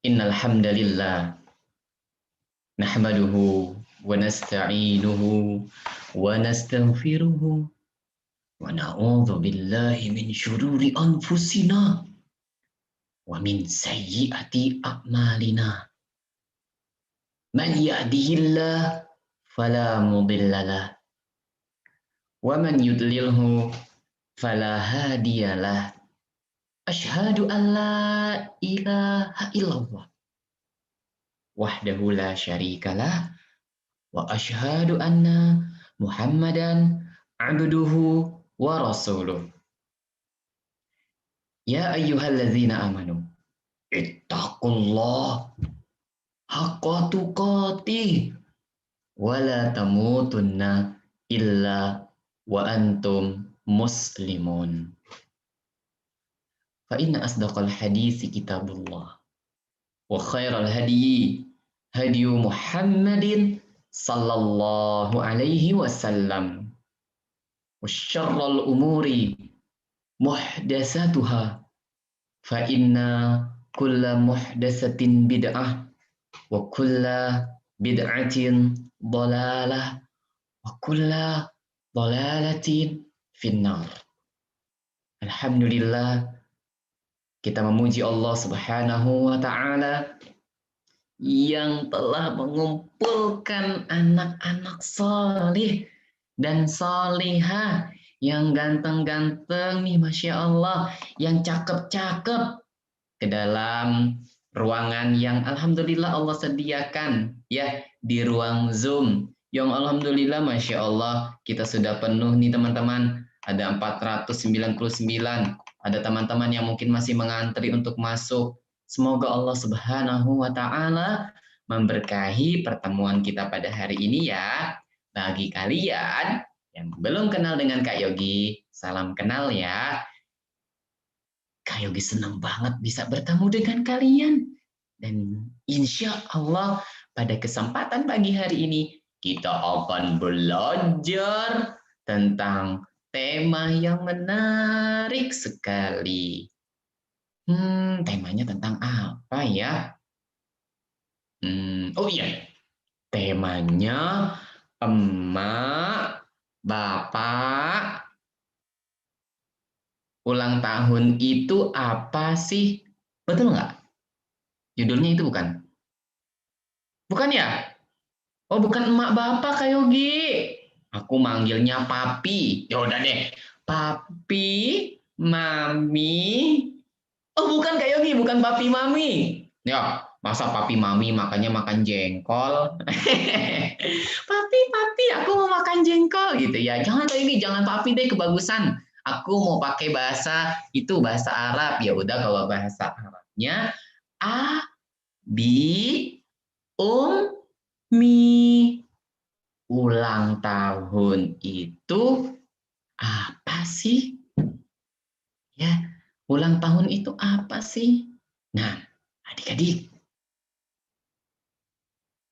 Innal hamdalillah nahmaduhu wa nasta'inuhu wa nastaghfiruhu wa na'udzu billahi min syururi anfusina wa min sayyiati a'malina. Man yahdihillah fala mudhillalah wa man yudlilhu fala hadiyalah. Asyhadu an la ilaha illallah wahdahu la syarikalah wa asyhadu anna Muhammadan abduhu wa rasuluh. Ya ayyuhalladzina amanu ittaqullah haqqa tuqatih wa la tamutunna illa wa antum muslimun. Fa inna asdaqal hadisi kitabullah wa khairal hadyi hadyu Muhammadin sallallahu alaihi wasallam wa syarrul umuri muhdasatuha fa inna kulla muhdasatin bid'ah wa kulla bid'atin dalalah wa kulla dalalatin finnar. Alhamdulillah, kita memuji Allah Subhanahu wa taala yang telah mengumpulkan anak-anak salih dan salihah yang ganteng-ganteng nih, Masya Allah, yang cakep-cakep ke dalam ruangan yang alhamdulillah Allah sediakan ya di ruang Zoom. Yang alhamdulillah Masya Allah kita sudah penuh nih teman-teman. Ada 499. Ada teman-teman yang mungkin masih mengantri untuk masuk. Semoga Allah Subhanahu wa taala memberkahi pertemuan kita pada hari ini ya. Bagi kalian yang belum kenal dengan Kak Yogi, salam kenal ya. Kak Yogi senang banget bisa bertemu dengan kalian. Dan insya Allah pada kesempatan pagi hari ini kita akan belajar tentang tema yang menarik sekali. Temanya tentang apa ya? Oh iya, temanya emak, bapak, ulang tahun itu apa sih? Betul nggak? Judulnya itu bukan? Bukan ya? Oh, bukan emak bapak Kak Yogi. Aku manggilnya papi. Ya udah deh. Papi, mami. Oh, bukan Kak Yogi, bukan papi mami. Ya, masa papi mami makanya makan jengkol? Papi, aku mau makan jengkol gitu ya. Jangan Kak Yogi, jangan papi deh, kebagusan. Aku mau pakai bahasa itu, bahasa Arab. Ya udah, kalau bahasa Arabnya a bi mi. Ulang tahun itu apa sih? Ya, ulang tahun itu apa sih? Nah, adik-adik,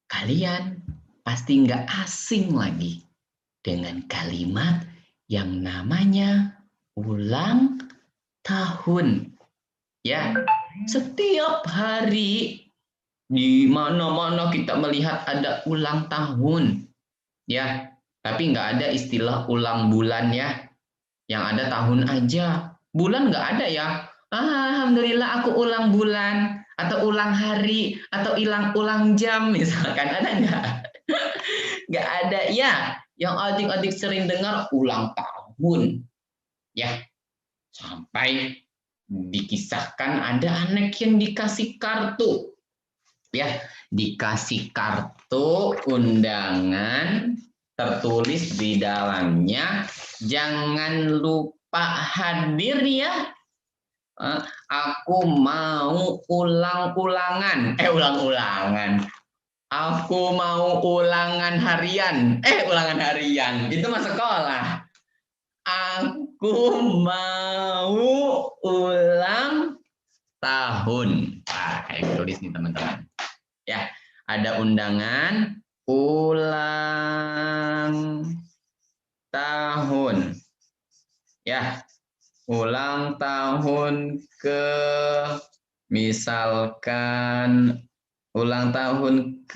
kalian pasti nggak asing lagi dengan kalimat yang namanya ulang tahun. Ya, setiap hari di mana-mana kita melihat ada ulang tahun. Ya, tapi nggak ada istilah ulang bulan ya. Yang ada tahun aja. Bulan nggak ada ya. Alhamdulillah aku ulang bulan atau ulang hari atau ulang jam misalkan, ada nggak? Nggak ada ya. Yang adik-adik sering dengar ulang tahun ya, sampai dikisahkan ada anak yang dikasih kartu ya, dikasih kartu undangan, tertulis di dalamnya jangan lupa hadir ya. Aku mau ulang-ulangan. Aku mau ulangan harian. Ulangan harian. Itu mah sekolah. Aku mau ulang tahun. Tulis nih teman-teman. Ya, ada undangan ulang tahun. Ya, ulang tahun ke Misalkan ulang tahun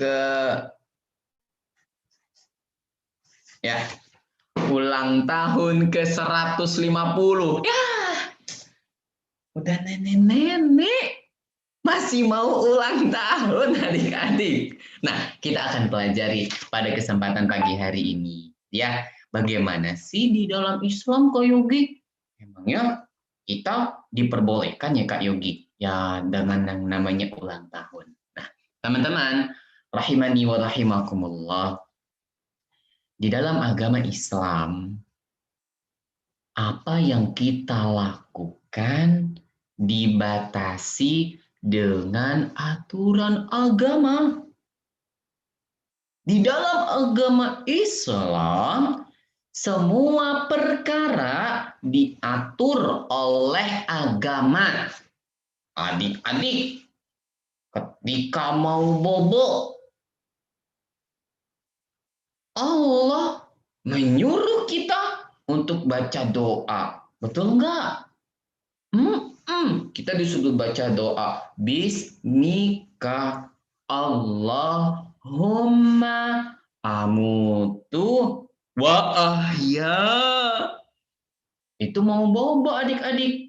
ulang tahun ke 150. Ya, udah nenek-nenek masih mau ulang tahun adik-adik. Nah, kita akan pelajari pada kesempatan pagi hari ini. Ya, bagaimana sih di dalam Islam Kak Yogi? Emangnya kita diperbolehkan ya Kak Yogi? Ya, dengan yang namanya ulang tahun. Nah, teman-teman, rahimani wa rahimakumullah. Di dalam agama Islam, apa yang kita lakukan dibatasi dengan aturan agama. Di dalam agama Islam, semua perkara diatur oleh agama. Adik-adik, ketika mau bobo, Allah menyuruh kita untuk baca doa. Betul nggak? Kita disuruh baca doa. Bismika Allahumma amutu wa ahya. Itu mau bobo adik-adik.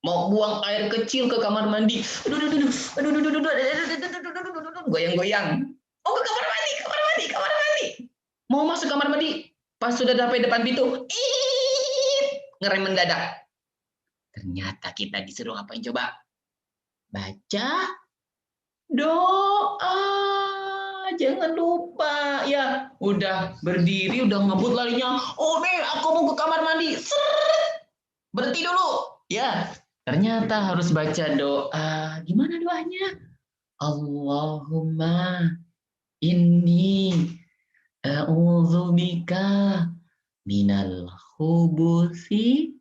Mau buang air kecil ke kamar mandi. Goyang-goyang. Oh, ke kamar mandi, kamar mandi, kamar mandi. Mau masuk kamar mandi, pas sudah sampai depan pintu, ngerem mendadak. Ternyata kita disuruh ngapain coba? Baca doa. Jangan lupa ya. Udah berdiri, udah ngebut larinya. Oh nih, aku mau ke kamar mandi. Berhenti dulu. Ya, ternyata harus baca doa. Gimana doanya? Allahumma inni a'udzubika minal khubuthi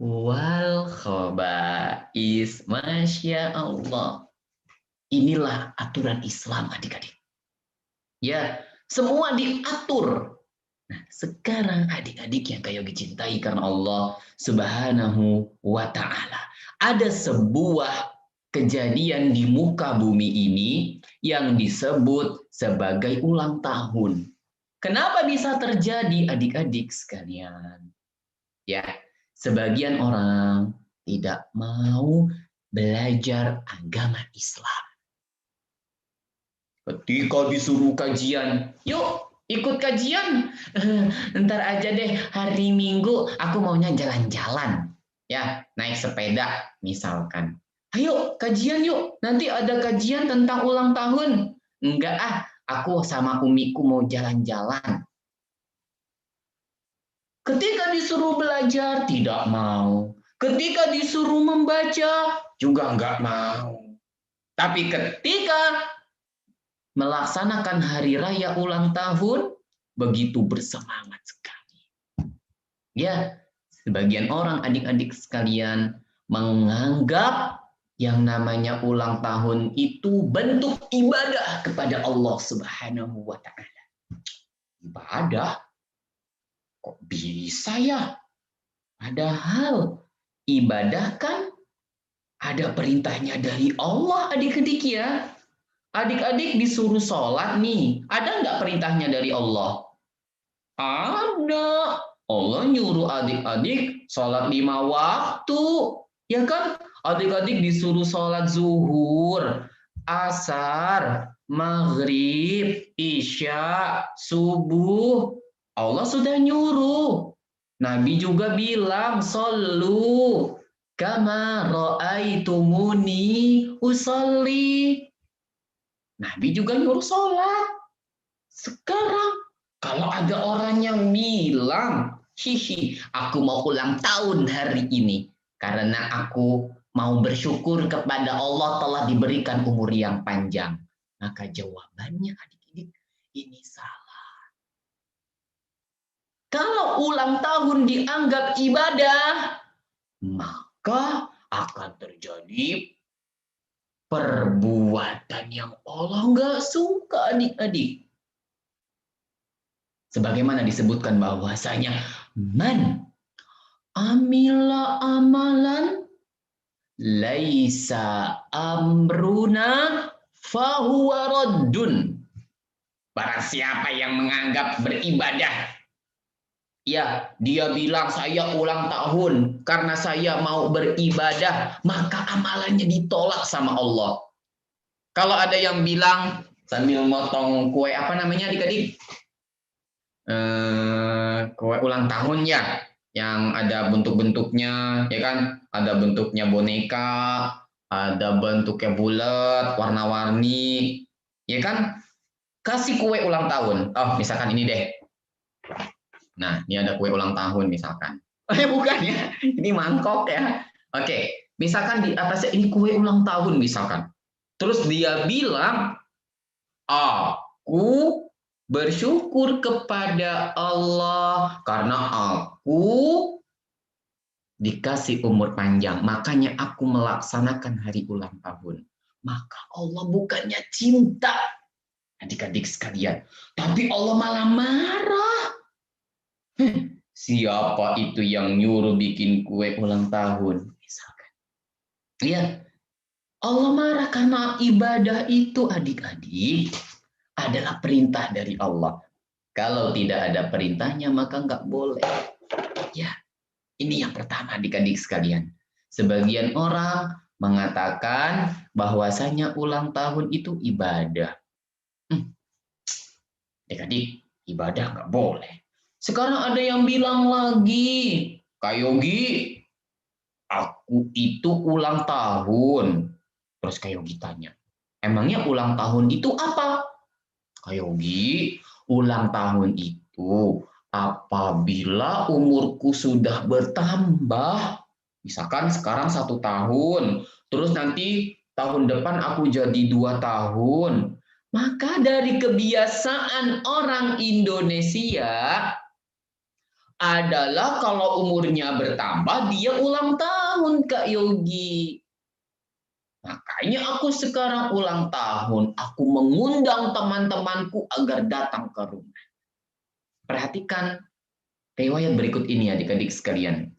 wal khaba'is. Masya Allah. Inilah aturan Islam adik-adik. Ya, semua diatur. Nah, sekarang adik-adik yang kayak dicintai karena Allah Subhanahu wa Ta'ala. Ada sebuah kejadian di muka bumi ini yang disebut sebagai ulang tahun. Kenapa bisa terjadi adik-adik sekalian? Ya, sebagian orang tidak mau belajar agama Islam. Ketika disuruh kajian, yuk ikut kajian. Ntar aja deh hari Minggu aku maunya jalan-jalan. Ya, naik sepeda misalkan. Ayo kajian yuk, nanti ada kajian tentang ulang tahun. Enggak aku sama umiku mau jalan-jalan. Ketika disuruh belajar, tidak mau. Ketika disuruh membaca, juga enggak mau. Tapi ketika melaksanakan hari raya ulang tahun, begitu bersemangat sekali. Ya, sebagian orang adik-adik sekalian menganggap yang namanya ulang tahun itu bentuk ibadah kepada Allah Subhanahu wa Ta'ala. Ibadah? Kok bisa ya? Padahal ibadah kan ada perintahnya dari Allah adik-adik ya. Adik-adik disuruh sholat nih, ada nggak perintahnya dari Allah? Ada. Allah nyuruh adik-adik sholat 5 waktu. Ya kan? Adik-adik disuruh sholat zuhur, asar, maghrib, isya, subuh. Allah sudah nyuruh. Nabi juga bilang, shollu kama ra'aitumuni usolli. Nabi juga nyuruh sholat. Sekarang, kalau ada orang yang bilang, hihi, aku mau ulang tahun hari ini, karena aku mau bersyukur kepada Allah telah diberikan umur yang panjang. Maka jawabannya adik-adik, ini salah. Kalau ulang tahun dianggap ibadah, maka akan terjadi perbuatan yang Allah nggak suka adik-adik. Sebagaimana disebutkan bahwasanya man amila amalan laisa amruna fahuwa raddun. Barang siapa yang menganggap beribadah, ya dia bilang saya ulang tahun karena saya mau beribadah, maka amalannya ditolak sama Allah. Kalau ada yang bilang sambil motong kue apa namanya adik-adik? Kue ulang tahun ya, yang ada bentuk-bentuknya, ya kan? Ada bentuknya boneka, ada bentuknya bulat, warna-warni, ya kan? Kasih kue ulang tahun. Oh, misalkan ini deh. Nah, ini ada kue ulang tahun misalkan. Bukan ya, ini mangkok ya. Oke, misalkan di atasnya ini kue ulang tahun misalkan. Terus dia bilang, aku bersyukur kepada Allah karena aku dikasih umur panjang, makanya aku melaksanakan hari ulang tahun. Maka Allah bukannya cinta, adik-adik sekalian, tapi Allah malah marah. Siapa itu yang nyuruh bikin kue ulang tahun? Misalkan. Iya, Allah marah karena ibadah itu adik-adik adalah perintah dari Allah. Kalau tidak ada perintahnya maka nggak boleh. Ya, ini yang pertama adik-adik sekalian. Sebagian orang mengatakan bahwasanya ulang tahun itu ibadah. Adik-adik, ibadah nggak boleh. Sekarang ada yang bilang lagi, Kak Yogi, aku itu ulang tahun. Terus Kak Yogi tanya, emangnya ulang tahun itu apa? Kak Yogi, ulang tahun itu apabila umurku sudah bertambah. Misalkan sekarang 1 tahun, terus nanti tahun depan aku jadi 2 tahun. Maka dari kebiasaan orang Indonesia adalah kalau umurnya bertambah, dia ulang tahun, Kak Yogi. Makanya aku sekarang ulang tahun, aku mengundang teman-temanku agar datang ke rumah. Perhatikan riwayat berikut ini adik-adik sekalian.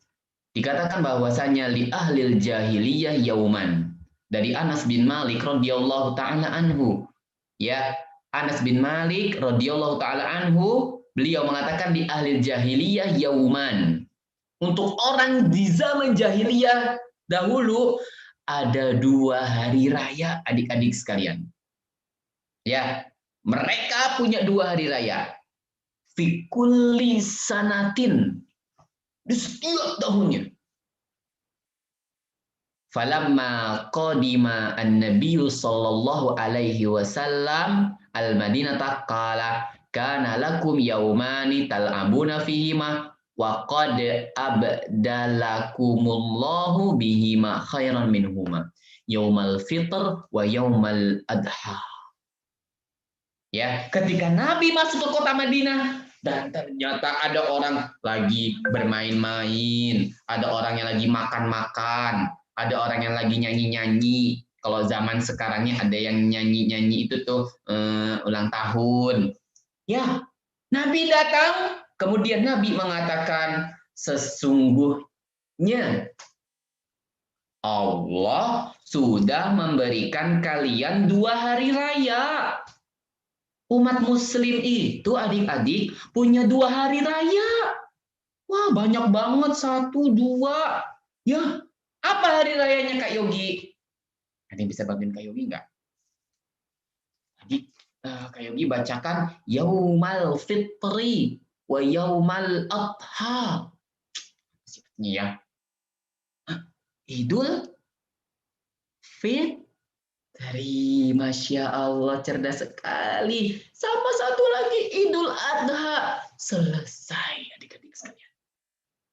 Dikatakan bahwasanya li ahlil jahiliyah yauman. Dari Anas bin Malik radhiyallahu taala anhu. Ya, Anas bin Malik radhiyallahu taala anhu, beliau mengatakan di ahlil jahiliyah yauman. Untuk orang di zaman jahiliyah dahulu ada 2 hari raya adik-adik sekalian. Ya, mereka punya 2 hari raya. Fi kulli sanatin, di setiap tahunnya. Falamma qadima an-nabiyyu sallallahu alaihi wasallam al-Madinata qala kana lakum yaumani tal'abuna fihima wa qad abdalakumullahu bihima khairan minhuma yaumal fitr wa yaumal adha. Ya, ketika Nabi masuk ke kota Madinah dan ternyata ada orang lagi bermain-main, ada orang yang lagi makan-makan, ada orang yang lagi nyanyi-nyanyi. Kalau zaman sekarangnya ada yang nyanyi-nyanyi itu tuh ulang tahun. Ya, Nabi datang, kemudian Nabi mengatakan, sesungguhnya Allah sudah memberikan kalian 2 hari raya. Umat muslim itu adik-adik punya 2 hari raya. Wah, banyak banget, 1, 2. Ya, apa hari rayanya Kak Yogi? Ada yang bisa bantuin Kak Yogi nggak? Adik, Kak Yogi bacakan Yaumal Fitri wa Yaumal Adha. Ini ya. Idul Fitri. Masya Allah, cerdas sekali. Sama satu lagi Idul Adha. Selesai adik-adik sekalian.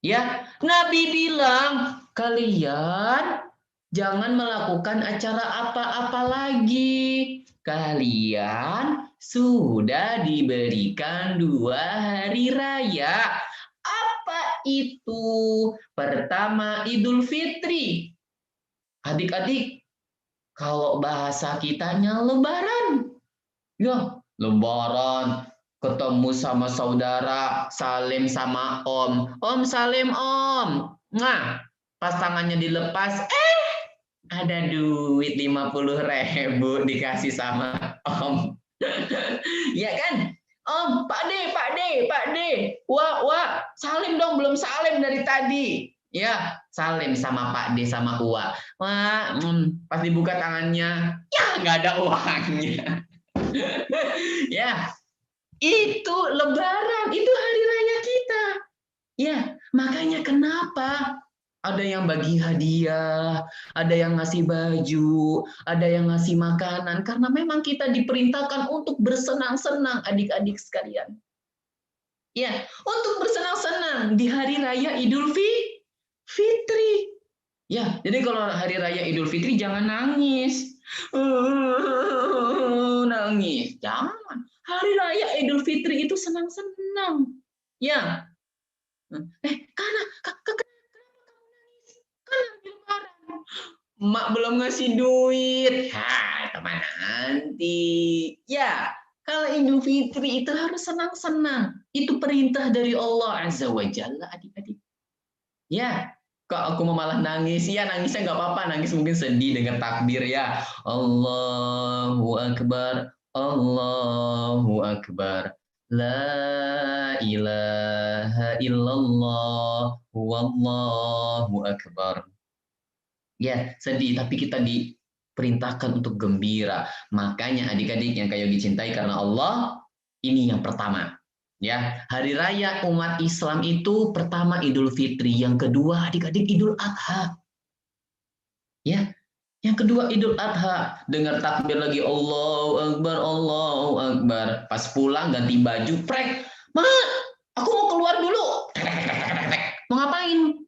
Ya, Nabi bilang, kalian jangan melakukan acara apa-apa lagi. Kalian sudah diberikan 2 hari raya. Apa itu? Pertama, Idul Fitri. Adik-adik, kalau bahasa kitanya Lebaran. Ya, Lebaran. Ketemu sama saudara, salim sama om. Om, salim om. Nah, pas tangannya dilepas, ada duit 50.000 dikasih sama Om. Ya kan? Om, Pak D, Pak D, Pak D. Wah, salim dong, belum salim dari tadi. Ya, salim sama Pak D sama Uwa. Wah, pas dibuka tangannya, ya nggak ada uangnya. Ya, itu Lebaran, itu hari raya kita. Ya, makanya kenapa ada yang bagi hadiah, ada yang ngasih baju, ada yang ngasih makanan, karena memang kita diperintahkan untuk bersenang-senang, adik-adik sekalian. Ya, untuk bersenang-senang di hari raya Idul Fitri. Ya, jadi kalau hari raya Idul Fitri jangan nangis. Nangis, jangan. Hari raya Idul Fitri itu senang-senang. Ya. Karena Mak belum ngasih duit. Kemana nanti? Ya, kalau Idul Fitri itu harus senang-senang. Itu perintah dari Allah Azza wa Jalla, adik-adik. Ya, kok aku mau malah nangis? Ya, nangisnya nggak apa-apa. Nangis mungkin sedih dengan takbir ya. Allahu Akbar, Allahu Akbar. La ilaha illallah, wallahu akbar. Ya, sedih, tapi kita diperintahkan untuk gembira. Makanya adik-adik yang kayak dicintai karena Allah, ini yang pertama. Ya, hari raya umat Islam itu pertama Idul Fitri, yang kedua adik-adik Idul Adha. Ya, yang kedua Idul Adha, dengar takbir lagi Allahu Akbar, Allahu Akbar. Pas pulang ganti baju, prek. Ma, aku mau keluar dulu. Mau ngapain?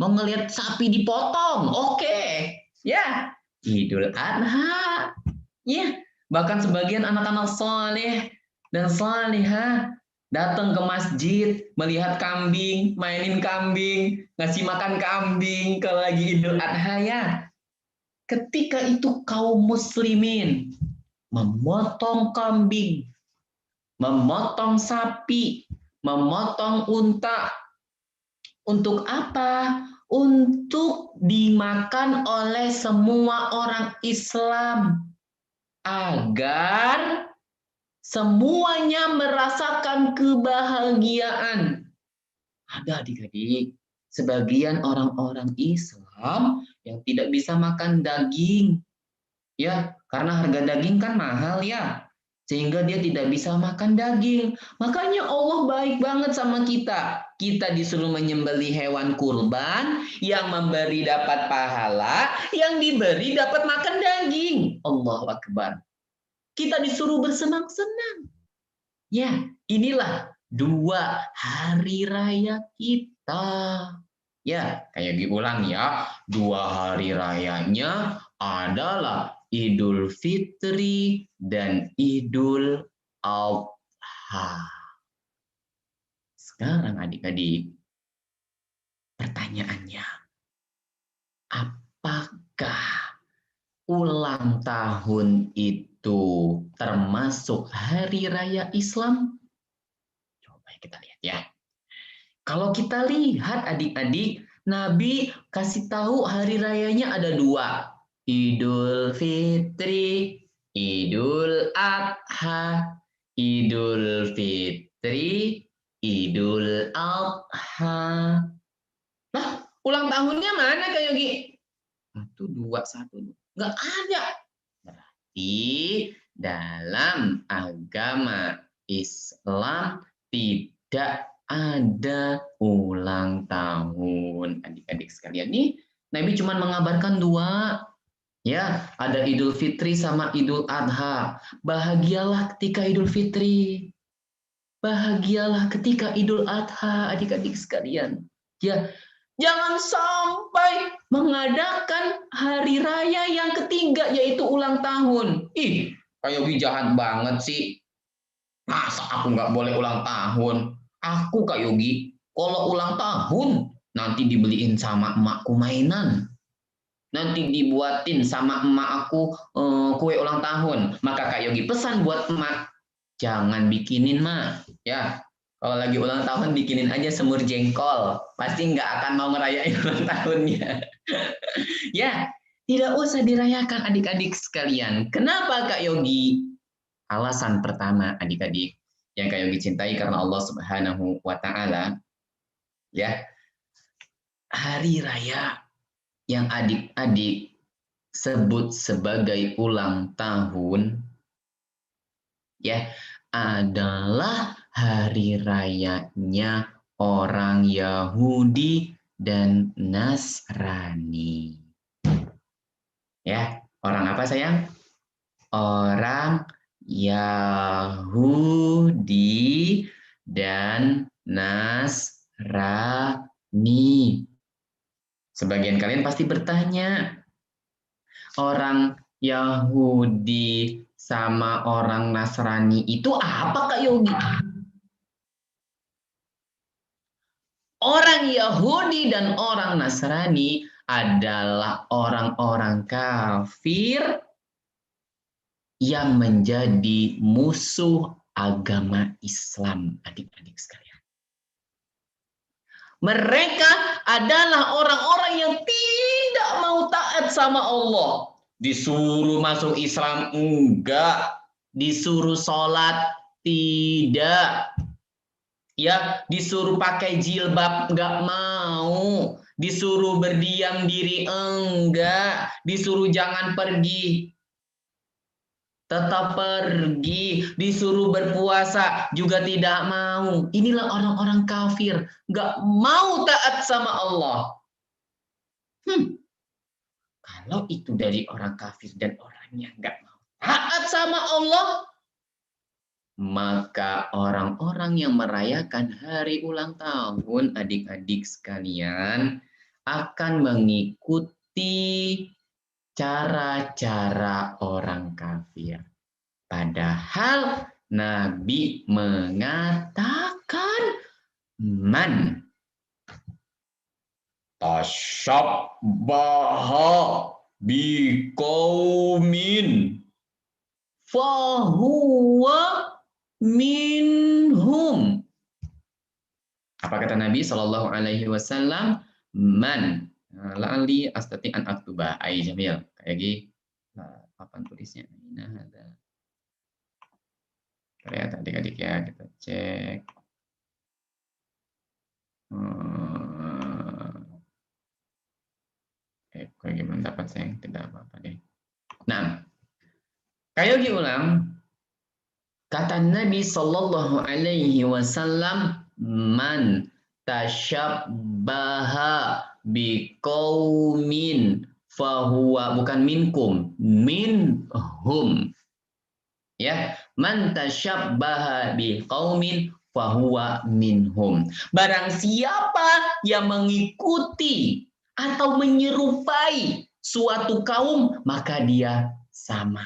Mau ngelihat sapi dipotong, oke. Ya, Idul Adha. Ya, bahkan sebagian anak-anak soleh dan salihah datang ke masjid, melihat kambing, mainin kambing, ngasih makan kambing kalau lagi Idul Adha ya. Ketika itu kaum muslimin memotong kambing, memotong sapi, memotong unta. Untuk apa? Untuk dimakan oleh semua orang Islam agar semuanya merasakan kebahagiaan. Ada adik-adik, sebagian orang-orang Islam yang tidak bisa makan daging. Ya, karena harga daging kan mahal ya. Sehingga dia tidak bisa makan daging. Makanya Allah baik banget sama kita. Kita disuruh menyembelih hewan kurban, yang memberi dapat pahala, yang diberi dapat makan daging. Allahu Akbar. Kita disuruh bersenang-senang. Ya, inilah dua hari raya kita. Ya, kayak diulang ya. Dua hari rayanya adalah Idul Fitri dan Idul Adha. Sekarang adik-adik, pertanyaannya, apakah ulang tahun itu termasuk hari raya Islam? Coba kita lihat ya. Kalau kita lihat adik-adik, Nabi kasih tahu hari rayanya ada dua. Idul Fitri, Idul Adha, Idul Fitri, Idul Adha. Nah, ulang tahunnya mana Kak Yogi? 1, 2, 1. Nggak ada. Berarti dalam agama Islam tidak ada ulang tahun. Adik-adik sekalian, nih Nabi cuma mengabarkan dua. Ya, ada Idul Fitri sama Idul Adha. Bahagialah ketika Idul Fitri. Bahagialah ketika Idul Adha, adik-adik sekalian. Ya, jangan sampai mengadakan hari raya yang ketiga, yaitu ulang tahun. Ih, kayak jahat banget sih. Masa aku nggak boleh ulang tahun? Aku Kak Yogi, kalau ulang tahun nanti dibeliin sama emakku mainan. Nanti dibuatin sama emak aku kue ulang tahun. Maka Kak Yogi pesan buat emak, jangan bikinin mak. Ya, kalau lagi ulang tahun bikinin aja semur jengkol. Pasti nggak akan mau ngerayain ulang tahunnya. Ya, Tidak usah dirayakan adik-adik sekalian. Kenapa Kak Yogi? Alasan pertama adik-adik yang Kak Yogi cintai karena Allah Subhanahu wa taala, ya. Hari raya yang adik-adik sebut sebagai ulang tahun, ya, adalah hari rayanya orang Yahudi dan Nasrani. Ya, orang apa sayang? Orang Yahudi dan Nasrani. Sebagian kalian pasti bertanya, orang Yahudi sama orang Nasrani itu apa Kak Yogi? Orang Yahudi dan orang Nasrani adalah orang-orang kafir yang menjadi musuh agama Islam, adik-adik sekalian. Mereka adalah orang-orang yang tidak mau taat sama Allah. Disuruh masuk Islam enggak, disuruh sholat tidak, ya disuruh pakai jilbab enggak mau, disuruh berdiam diri enggak, disuruh jangan pergi tetap pergi, disuruh berpuasa juga tidak mau. Inilah orang-orang kafir, nggak mau taat sama Allah. Kalau itu dari orang kafir dan orangnya nggak mau taat sama Allah, maka orang-orang yang merayakan hari ulang tahun adik-adik sekalian akan mengikuti cara-cara orang kafir. Padahal Nabi mengatakan man tasyabbaha biqaumin fahuwa minhum. Apa kata Nabi Shallallahu Alaihi Wasallam? Man lali astati an aktuba ay jamil. Kayak gini papan tulisnya. Nah, ada. Lihat adik-adik ya, kita cek. Kayak gimana dapat saya? Tidak apa-apa deh. Nah, kayak ulang. Kata Nabi Sallallahu Alaihi Wasallam, man tasyabbaha biqaumin fahuwa, bukan minkum, minhum. Ya, man tasyabbaha biqaumin fahuwa minhum. Barang siapa yang mengikuti atau menyerupai suatu kaum, maka dia sama.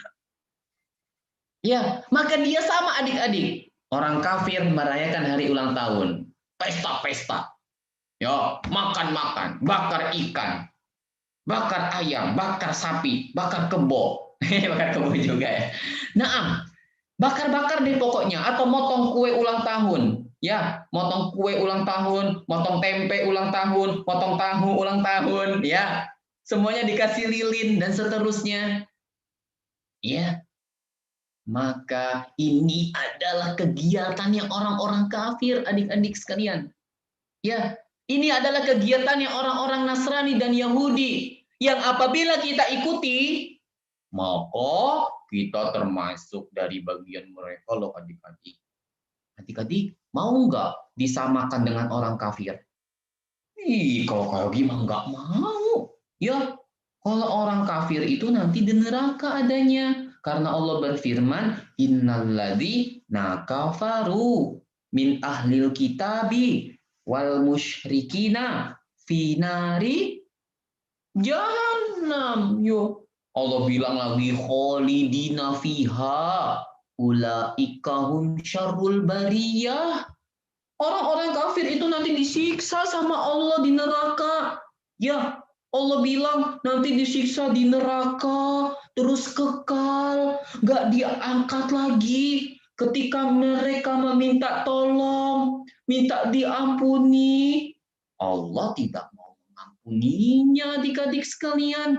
Ya, maka dia sama adik-adik. Orang kafir merayakan hari ulang tahun, pesta-pesta. Ya, makan-makan, bakar ikan, bakar ayam, bakar sapi, bakar kebo. Bakar kebo juga ya. Nah, bakar-bakar deh pokoknya, atau motong kue ulang tahun. Ya, motong kue ulang tahun, motong tempe ulang tahun, motong tahu ulang tahun, ya. Semuanya dikasih lilin dan seterusnya. Ya, maka ini adalah kegiatan yang orang-orang kafir, adik-adik sekalian. Ya, ini adalah kegiatan yang orang-orang Nasrani dan Yahudi yang apabila kita ikuti, maka kita termasuk dari bagian mereka loh adik-adik. Adik-adik, mau nggak disamakan dengan orang kafir? Kalau kayak gimana nggak mau. Ya, kalau orang kafir itu nanti di neraka adanya. Karena Allah berfirman, innalladzina kafaru min ahlil kitabi wal musyrikina finari jahannam. Yo, Allah bilang lagi kholidina fiha ulaika hum syarrul bariyah. Orang-orang kafir itu nanti disiksa sama Allah di neraka. Ya, Allah bilang nanti disiksa di neraka, terus kekal, gak diangkat lagi. Ketika mereka meminta tolong, minta diampuni, Allah tidak mau mengampuninya adik-adik sekalian.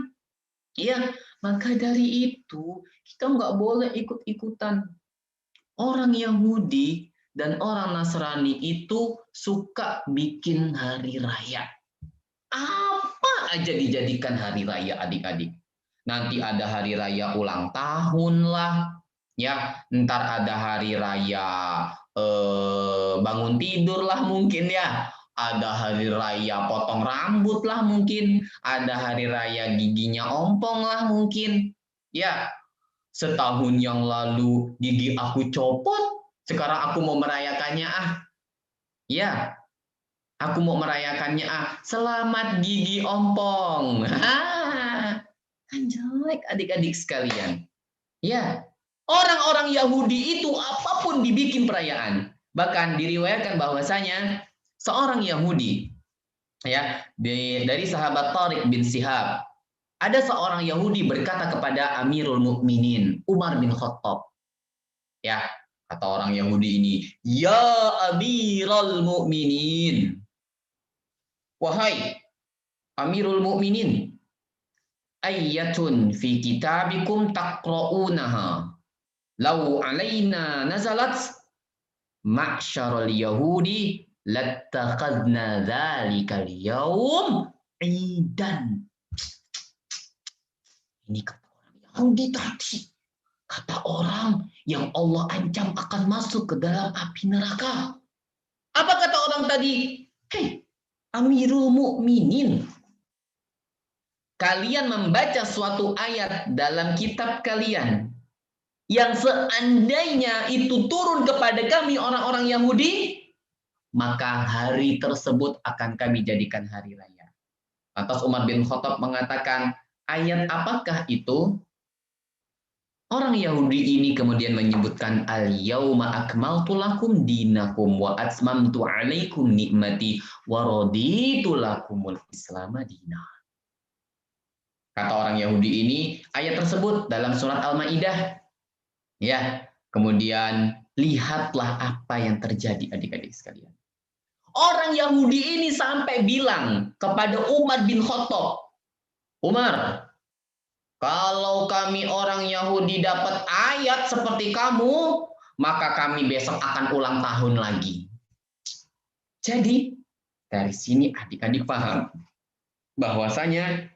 Iya, maka dari itu kita nggak boleh ikut-ikutan. Orang Yahudi dan orang Nasrani itu suka bikin hari raya. Apa aja dijadikan hari raya adik-adik. Nanti ada hari raya ulang tahun lah, ya. Ntar ada hari raya bangun tidur lah mungkin ya. Ada hari raya potong rambut lah mungkin. Ada hari raya giginya ompong lah mungkin. Ya, setahun yang lalu gigi aku copot, sekarang aku mau merayakannya ah. Ya, aku mau merayakannya ah. Selamat gigi ompong. Kan jelek adik-adik sekalian. Ya, orang-orang Yahudi itu apapun dibikin perayaan. Bahkan diriwayatkan bahwasanya seorang Yahudi ya dari sahabat Tariq bin Shihab, ada seorang Yahudi berkata kepada Amirul Mukminin Umar bin Khattab, ya, kata orang Yahudi ini, ya Amirul Mukminin, wahai Amirul Mukminin, ayyatun fi kitabikum taqra'unaha law alaina nazalat ma'syarul yahudi lattakhadna dzalikal yaum idan. Ini kata orang Yahudi tadi. Kata orang yang Allah ancam akan masuk ke dalam api neraka. Apa kata orang tadi? Hei, Amirul Mukminin, kalian membaca suatu ayat dalam kitab kalian yang seandainya itu turun kepada kami orang-orang Yahudi, maka hari tersebut akan kami jadikan hari raya. Lantas Umar bin Khattab mengatakan, ayat apakah itu? Orang Yahudi ini kemudian menyebutkan al-yauma akmaltu lakum dinakum wa atmamtu alaikum nikmati wa raditu lakumul Islam dina. Kata orang Yahudi ini, ayat tersebut dalam surat Al-Maidah. Ya, kemudian lihatlah apa yang terjadi adik-adik sekalian. Orang Yahudi ini sampai bilang kepada Umar bin Khattab, Umar, kalau kami orang Yahudi dapat ayat seperti kamu, maka kami besok akan ulang tahun lagi. Jadi, dari sini adik-adik paham bahwasanya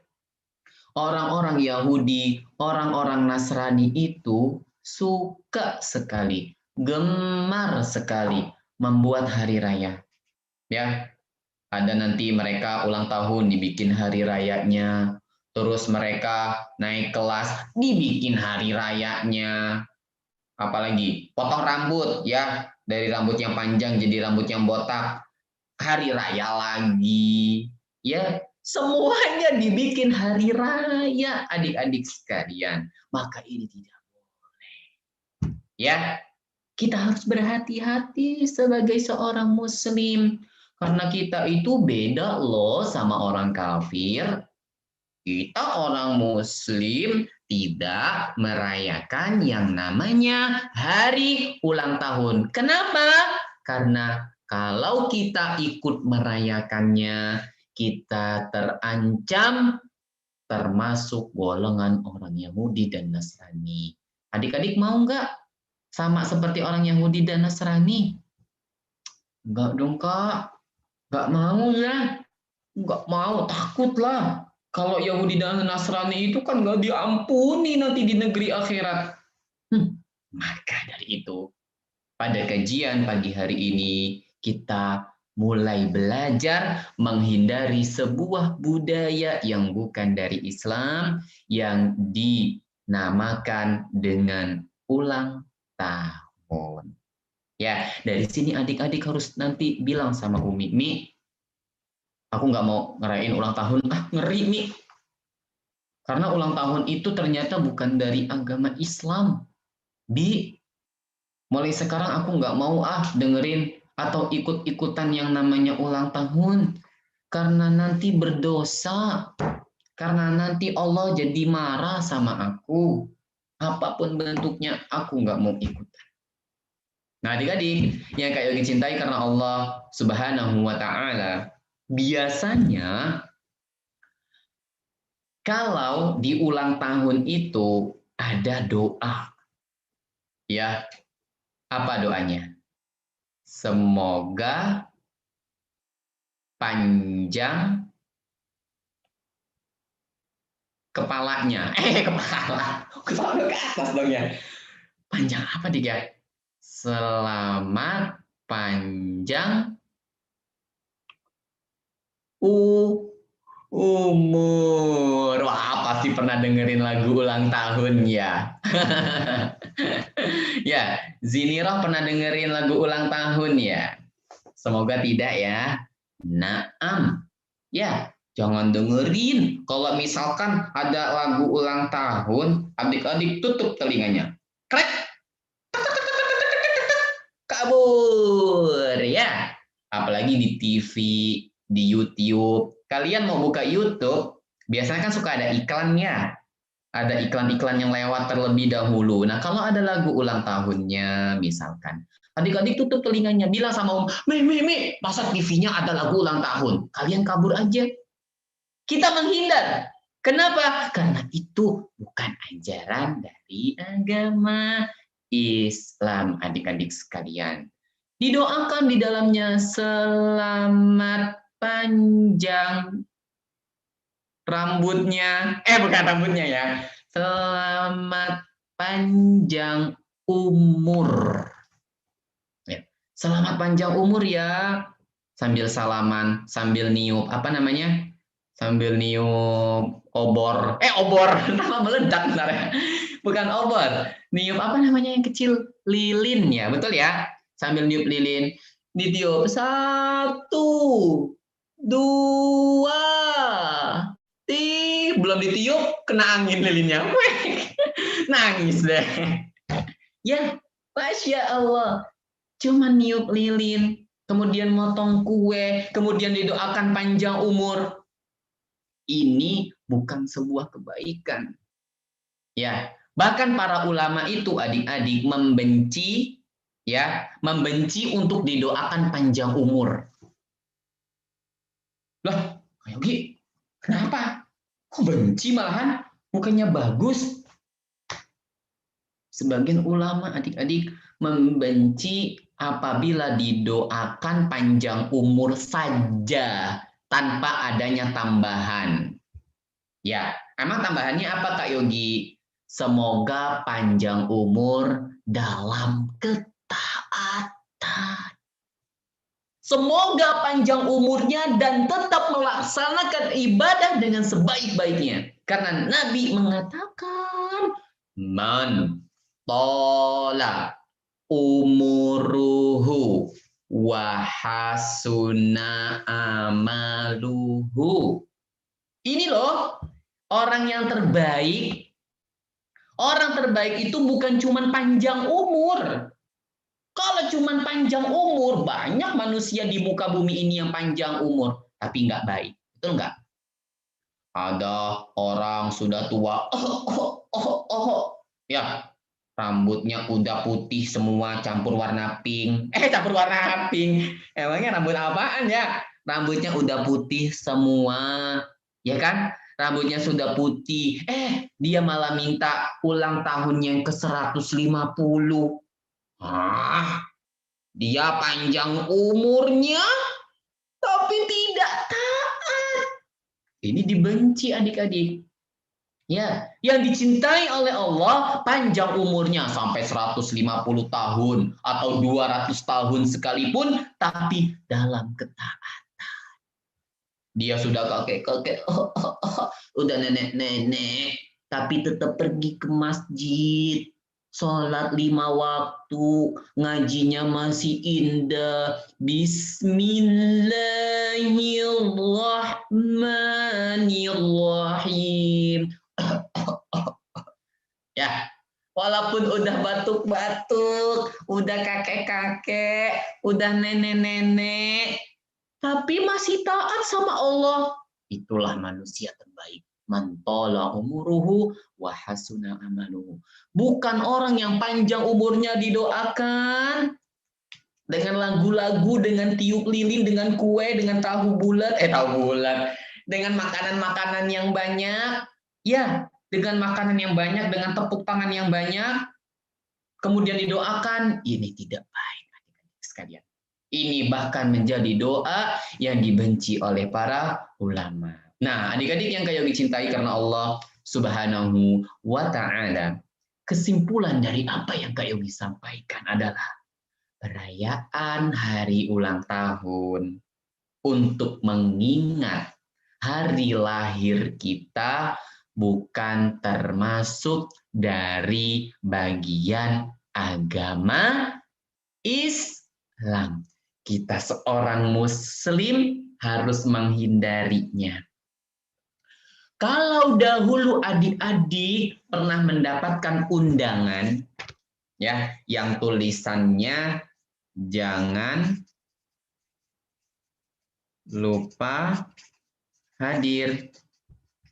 orang-orang Yahudi, orang-orang Nasrani itu suka sekali, gemar sekali membuat hari raya. Ya, ada nanti mereka ulang tahun dibikin hari rayanya, terus mereka naik kelas dibikin hari rayanya, apalagi potong rambut ya, dari rambut yang panjang jadi rambut yang botak, hari raya lagi, ya, semuanya dibikin hari raya adik-adik sekalian. Maka ini tidak boleh, ya. Kita harus berhati-hati sebagai seorang muslim. Karena kita itu beda loh sama orang kafir. Kita orang muslim tidak merayakan yang namanya hari ulang tahun. Kenapa? Karena kalau kita ikut merayakannya, kita terancam termasuk golongan orang Yahudi dan Nasrani. Adik-adik mau nggak sama seperti orang Yahudi dan Nasrani? Enggak dong, Kak. Enggak mau ya. Enggak mau, takut lah. Kalau Yahudi dan Nasrani itu kan enggak diampuni nanti di negeri akhirat. Maka dari itu, pada kajian pagi hari ini, kita mulai belajar menghindari sebuah budaya yang bukan dari Islam, yang dinamakan dengan ulang tahun. Ya, dari sini adik-adik harus nanti bilang sama Umi, Mi, aku nggak mau ngerayain ulang tahun. Ah, ngeri, Mi. Karena ulang tahun itu ternyata bukan dari agama Islam. Bi, mulai sekarang aku nggak mau dengerin atau ikut-ikutan yang namanya ulang tahun. Karena nanti berdosa. Karena nanti Allah jadi marah sama aku. Apapun bentuknya, aku nggak mau ikutan. Nah, adik-adik yang Kak Yogi cintai karena Allah Subhanahu wa Ta'ala, biasanya Kalau di ulang tahun itu ada doa, ya, apa doanya? Semoga panjang kepalanya. Kepala. Kepala ke atas dong ya. Panjang apa dia? Selamat panjang umur. Wah, pasti pernah dengerin lagu ulang tahun ya. Ya, Zinirah pernah dengerin lagu ulang tahun ya. Semoga tidak ya. Naam. Ya, jangan dengerin. Kalau misalkan ada lagu ulang tahun, adik-adik tutup telinganya. Krek, kabur ya. Apalagi di TV, di YouTube. Kalian mau buka YouTube, biasanya kan suka ada iklannya. Ada iklan-iklan yang lewat terlebih dahulu. Nah, kalau ada lagu ulang tahunnya, misalkan, adik-adik tutup telinganya, bilang sama om, Mi, masa TV-nya ada lagu ulang tahun? Kalian kabur aja. Kita menghindar. Kenapa? Karena itu bukan ajaran dari agama Islam, adik-adik sekalian. Didoakan di dalamnya selamat panjang rambutnya, bukan rambutnya ya, selamat panjang umur. Ya. Selamat panjang umur ya, sambil salaman, sambil niup, apa namanya? Sambil niup obor, obor, nama meledak bentar ya. Bukan obor, niup apa namanya yang kecil? Lilin ya, betul ya? Sambil niup lilin, ditiup 1, 2, belum ditiup, kena angin lilinnya. Nangis deh. Ya, Masya Allah. Cuma niup lilin, kemudian motong kue, kemudian didoakan panjang umur. Ini bukan sebuah kebaikan. Ya, bahkan para ulama itu adik-adik membenci, ya, membenci untuk didoakan panjang umur. Lah, Yogi, kenapa? Kok benci malahan? Bukannya bagus? Sebagian ulama adik-adik membenci apabila didoakan panjang umur saja tanpa adanya tambahan. Ya, emang tambahannya apa Kak Yogi? Semoga panjang umur dalam ketaatan. Semoga panjang umurnya dan tetap melaksanakan ibadah dengan sebaik-baiknya. Karena Nabi mengatakan, Man tola umuruhu wahasuna amaluhu. Ini loh, orang yang terbaik. Orang terbaik itu bukan cuma panjang umur. Kalau cuma panjang umur, banyak manusia di muka bumi ini yang panjang umur, tapi nggak baik. Betul nggak? Ada orang sudah tua, ya, rambutnya udah putih semua, campur warna pink. Campur warna pink. Emangnya rambut apaan ya? Rambutnya udah putih semua, ya kan? Rambutnya sudah putih. Dia malah minta ulang tahun yang ke-150. Dia panjang umurnya, tapi tidak taat. Ini dibenci adik-adik. Ya, yang dicintai oleh Allah panjang umurnya sampai 150 tahun atau 200 tahun sekalipun, tapi dalam ketaatan. Dia sudah kakek-kakek, udah nenek-nenek, tapi tetap pergi ke masjid. Sholat 5 waktu, ngajinya masih indah. Bismillahirrahmanirrahim. Ya, walaupun udah batuk-batuk, udah kakek-kakek, udah nenek-nenek, tapi masih taat sama Allah. Itulah manusia terbaik. Man tola umuruhu wa hasuna amaluhu. Bukan orang yang panjang umurnya didoakan dengan lagu-lagu, dengan tiup lilin, dengan kue, dengan tahu bulat, dengan makanan-makanan yang banyak, Ya, dengan makanan yang banyak, dengan tepuk tangan yang banyak, kemudian didoakan, ini tidak baik adik-adik sekalian. Ini bahkan menjadi doa yang dibenci oleh para ulama. Nah, adik-adik yang Kak Yogi cintai karena Allah Subhanahu wa Ta'ala, kesimpulan dari apa yang Kak Yogi sampaikan adalah perayaan hari ulang tahun untuk mengingat hari lahir kita bukan termasuk dari bagian agama Islam. Kita seorang muslim harus menghindarinya. Kalau dahulu adik-adik pernah mendapatkan undangan ya yang tulisannya jangan lupa hadir.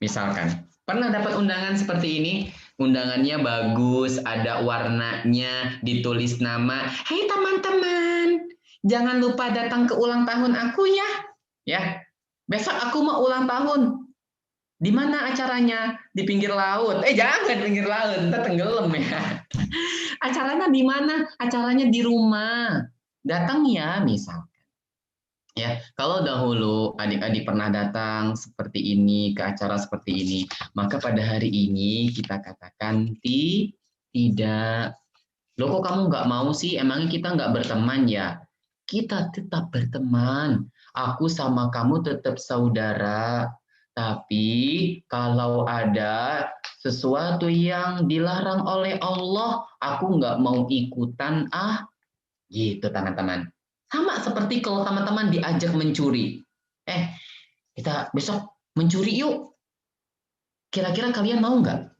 Misalkan, pernah dapat undangan seperti ini? Undangannya bagus, ada warnanya, ditulis nama. Hei teman-teman, jangan lupa datang ke ulang tahun aku ya. Ya, besok aku mau ulang tahun. Di mana acaranya? Di pinggir laut. Jangan pinggir laut, ntar tenggelam ya. Acaranya di mana? Acaranya di rumah. Datang ya, misal. Ya, kalau dahulu adik-adik pernah datang seperti ini ke acara seperti ini, maka pada hari ini kita katakan tidak. Loh kok kamu nggak mau sih? Emangnya kita nggak berteman ya? Kita tetap berteman. Aku sama kamu tetap saudara. Tapi kalau ada sesuatu yang dilarang oleh Allah, aku nggak mau ikutan gitu teman-teman. Sama seperti kalau teman-teman diajak mencuri. Kita besok mencuri yuk. Kira-kira kalian mau nggak?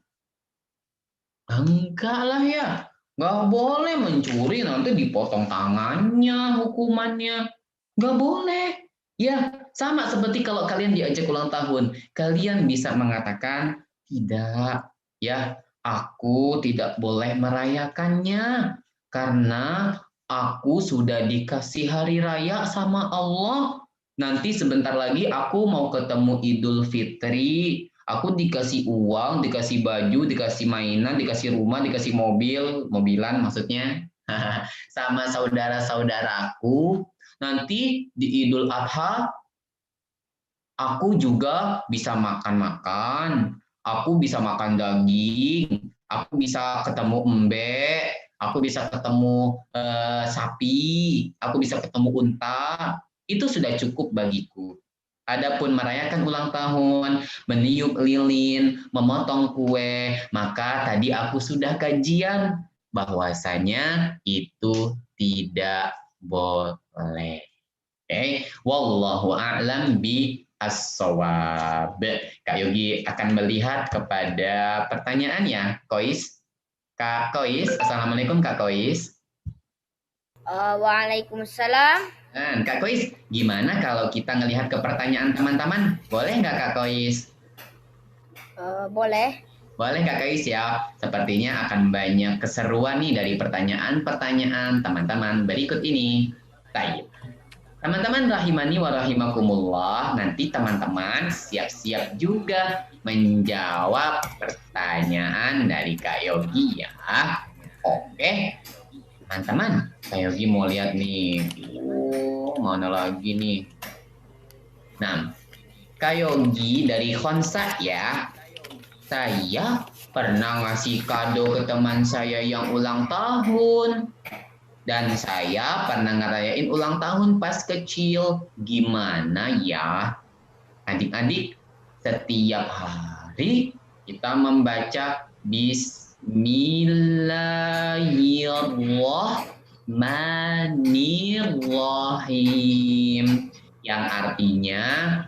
Enggak lah ya. Nggak boleh mencuri, nanti dipotong tangannya, hukumannya. Nggak boleh. Ya, sama seperti kalau kalian diajak ulang tahun. Kalian bisa mengatakan, tidak, ya, aku tidak boleh merayakannya. Karena aku sudah dikasih hari raya sama Allah. Nanti sebentar lagi aku mau ketemu Idul Fitri. Aku dikasih uang, dikasih baju, dikasih mainan, dikasih rumah, dikasih mobilan maksudnya, sama saudara-saudaraku. Nanti di Idul Adha, aku juga bisa makan-makan, aku bisa makan daging, aku bisa ketemu embe, aku bisa ketemu sapi, aku bisa ketemu unta. Itu sudah cukup bagiku. Adapun merayakan ulang tahun, meniup lilin, memotong kue, maka tadi aku sudah kajian bahwasanya itu tidak boleh. Wallahu a'lam bi as-shawab. Kak Yogi akan melihat kepada pertanyaannya, Kois. Kak Kois, Assalamualaikum Kak Kois. Waalaikumsalam. Kak Kois, gimana kalau kita ngelihat ke pertanyaan teman-teman? Boleh nggak Kak Kois? Boleh. Boleh Kak Kois ya. Sepertinya akan banyak keseruan nih dari pertanyaan-pertanyaan teman-teman berikut ini. Baik. Teman-teman rahimani wa rahimakumullah, nanti teman-teman siap-siap juga menjawab pertanyaan dari Kak Yogi ya. Oke. Teman-teman, Kak Yogi mau lihat nih. Mana lagi nih? Nah, Kak Yogi dari Khonsa ya. Saya pernah ngasih kado ke teman saya yang ulang tahun. Dan saya pernah ngerayain ulang tahun pas kecil. Gimana ya? Adik-adik, setiap hari kita membaca Bismillahirrahmanirrahim, yang artinya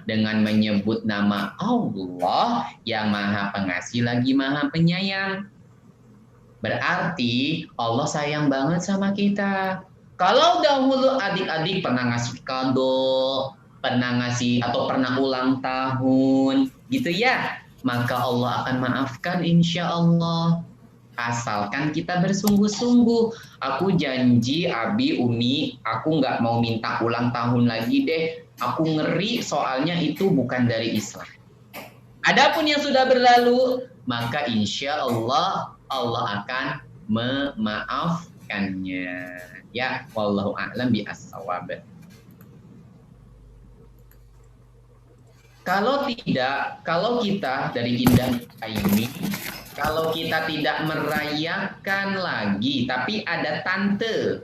dengan menyebut nama Allah yang Maha Pengasih lagi Maha Penyayang. Berarti Allah sayang banget sama kita. Kalau dahulu adik-adik pernah ngasih kado, pernah ngasih atau pernah ulang tahun, gitu ya, maka Allah akan maafkan insya Allah. Asalkan kita bersungguh-sungguh. Aku janji Abi, Umi, aku nggak mau minta ulang tahun lagi deh. Aku ngeri soalnya itu bukan dari Islam. Adapun yang sudah berlalu, maka insya Allah Allah akan memaafkannya. Ya, wallahu a'lam bi'as-shawab. Kalau tidak, kalau kita dari Indah ini, kalau kita tidak merayakan lagi, tapi ada tante,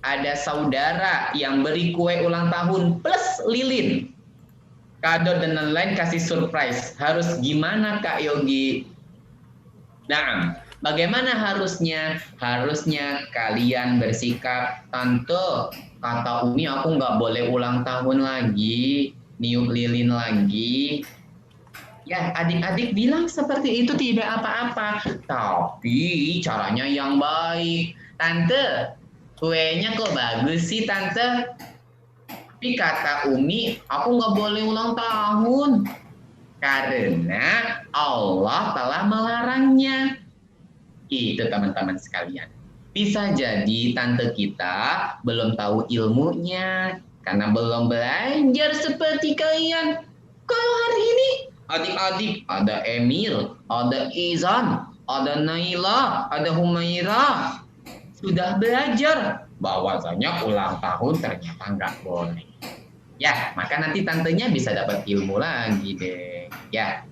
ada saudara yang beri kue ulang tahun plus lilin, kado dan lain-lain, kasih surprise. Harus gimana Kak Yogi? Nah, bagaimana harusnya? Harusnya kalian bersikap, tante, kata Umi aku nggak boleh ulang tahun lagi, niup lilin lagi. Ya, adik-adik bilang seperti itu tidak apa-apa. Tapi caranya yang baik. Tante, kuenya kok bagus sih Tante? Tapi kata Umi, aku nggak boleh ulang tahun. Karena Allah telah melarangnya. Itu teman-teman sekalian. Bisa jadi tante kita belum tahu ilmunya. Karena belum belajar seperti kalian. Kalau hari ini adik-adik ada Emil, ada Izan, ada Naila, ada Humaira. Sudah belajar bahwasanya ulang tahun ternyata nggak boleh. Ya, maka nanti tantenya bisa dapat ilmu lagi deh. Ya,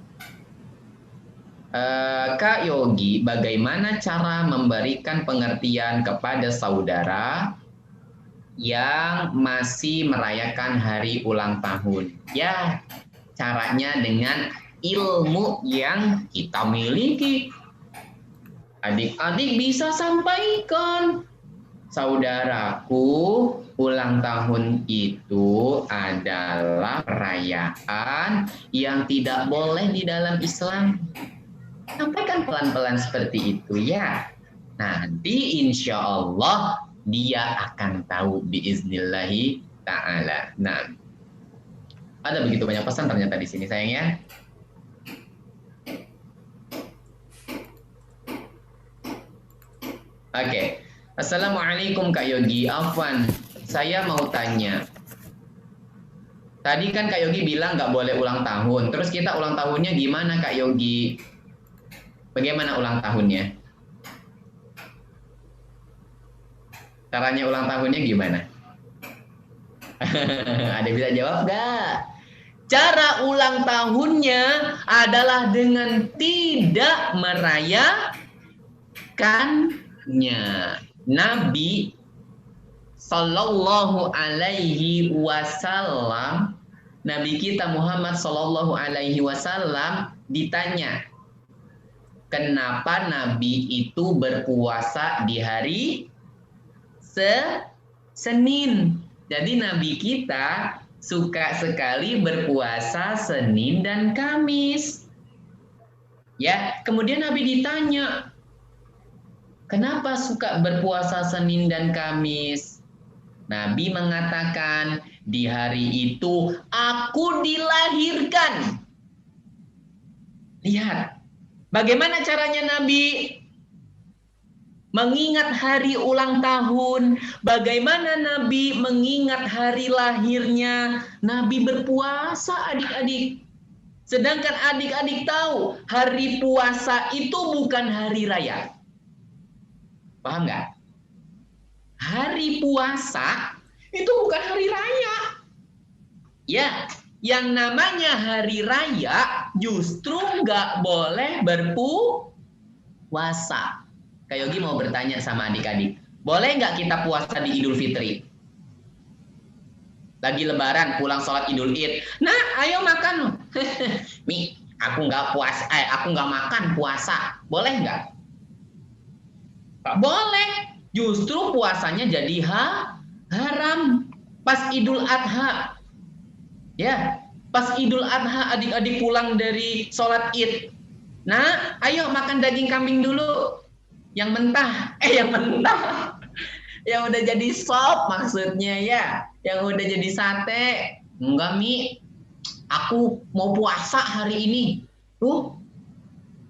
Kak Yogi, bagaimana cara memberikan pengertian kepada saudara yang masih merayakan hari ulang tahun? Ya, caranya dengan ilmu yang kita miliki. Adik-adik bisa sampaikan, saudaraku, ulang tahun itu adalah perayaan yang tidak boleh di dalam Islam. Sampaikan pelan-pelan seperti itu ya. Nanti insya Allah dia akan tahu biiznillahi ta'ala. Nah, ada begitu banyak pesan ternyata di sini sayang ya. Oke. Assalamualaikum Kak Yogi. Afwan, saya mau tanya. Tadi kan Kak Yogi bilang nggak boleh ulang tahun. Terus kita ulang tahunnya gimana Kak Yogi? Bagaimana ulang tahunnya? Caranya ulang tahunnya gimana? Ada bisa jawab nggak? Cara ulang tahunnya adalah dengan tidak merayakannya. Nabi Sallallahu Alaihi Wasallam, Nabi kita Muhammad Sallallahu Alaihi Wasallam ditanya, kenapa Nabi itu berpuasa di hari Senin? Jadi Nabi kita suka sekali berpuasa Senin dan Kamis. Ya, kemudian Nabi ditanya, kenapa suka berpuasa Senin dan Kamis? Nabi mengatakan, di hari itu aku dilahirkan. Lihat, bagaimana caranya Nabi mengingat hari ulang tahun, bagaimana Nabi mengingat hari lahirnya. Nabi berpuasa adik-adik. Sedangkan adik-adik tahu, hari puasa itu bukan hari raya. Paham nggak? Hari puasa itu bukan hari raya. Ya, yang namanya hari raya justru nggak boleh berpuasa. Kak Yogi mau bertanya sama adik-adik, boleh nggak kita puasa di Idul Fitri? Lagi Lebaran, pulang sholat Idul Id. Nah, ayo makan. Mi, aku nggak puasa, aku nggak makan puasa. Boleh nggak? Nggak boleh. Justru puasanya jadi haram pas Idul Adha. Ya, pas Idul Adha adik-adik pulang dari sholat Id. Nah, ayo makan daging kambing dulu. Yang mentah, yang udah jadi sop maksudnya ya, yang udah jadi sate. Enggak Mi, aku mau puasa hari ini. Tuh,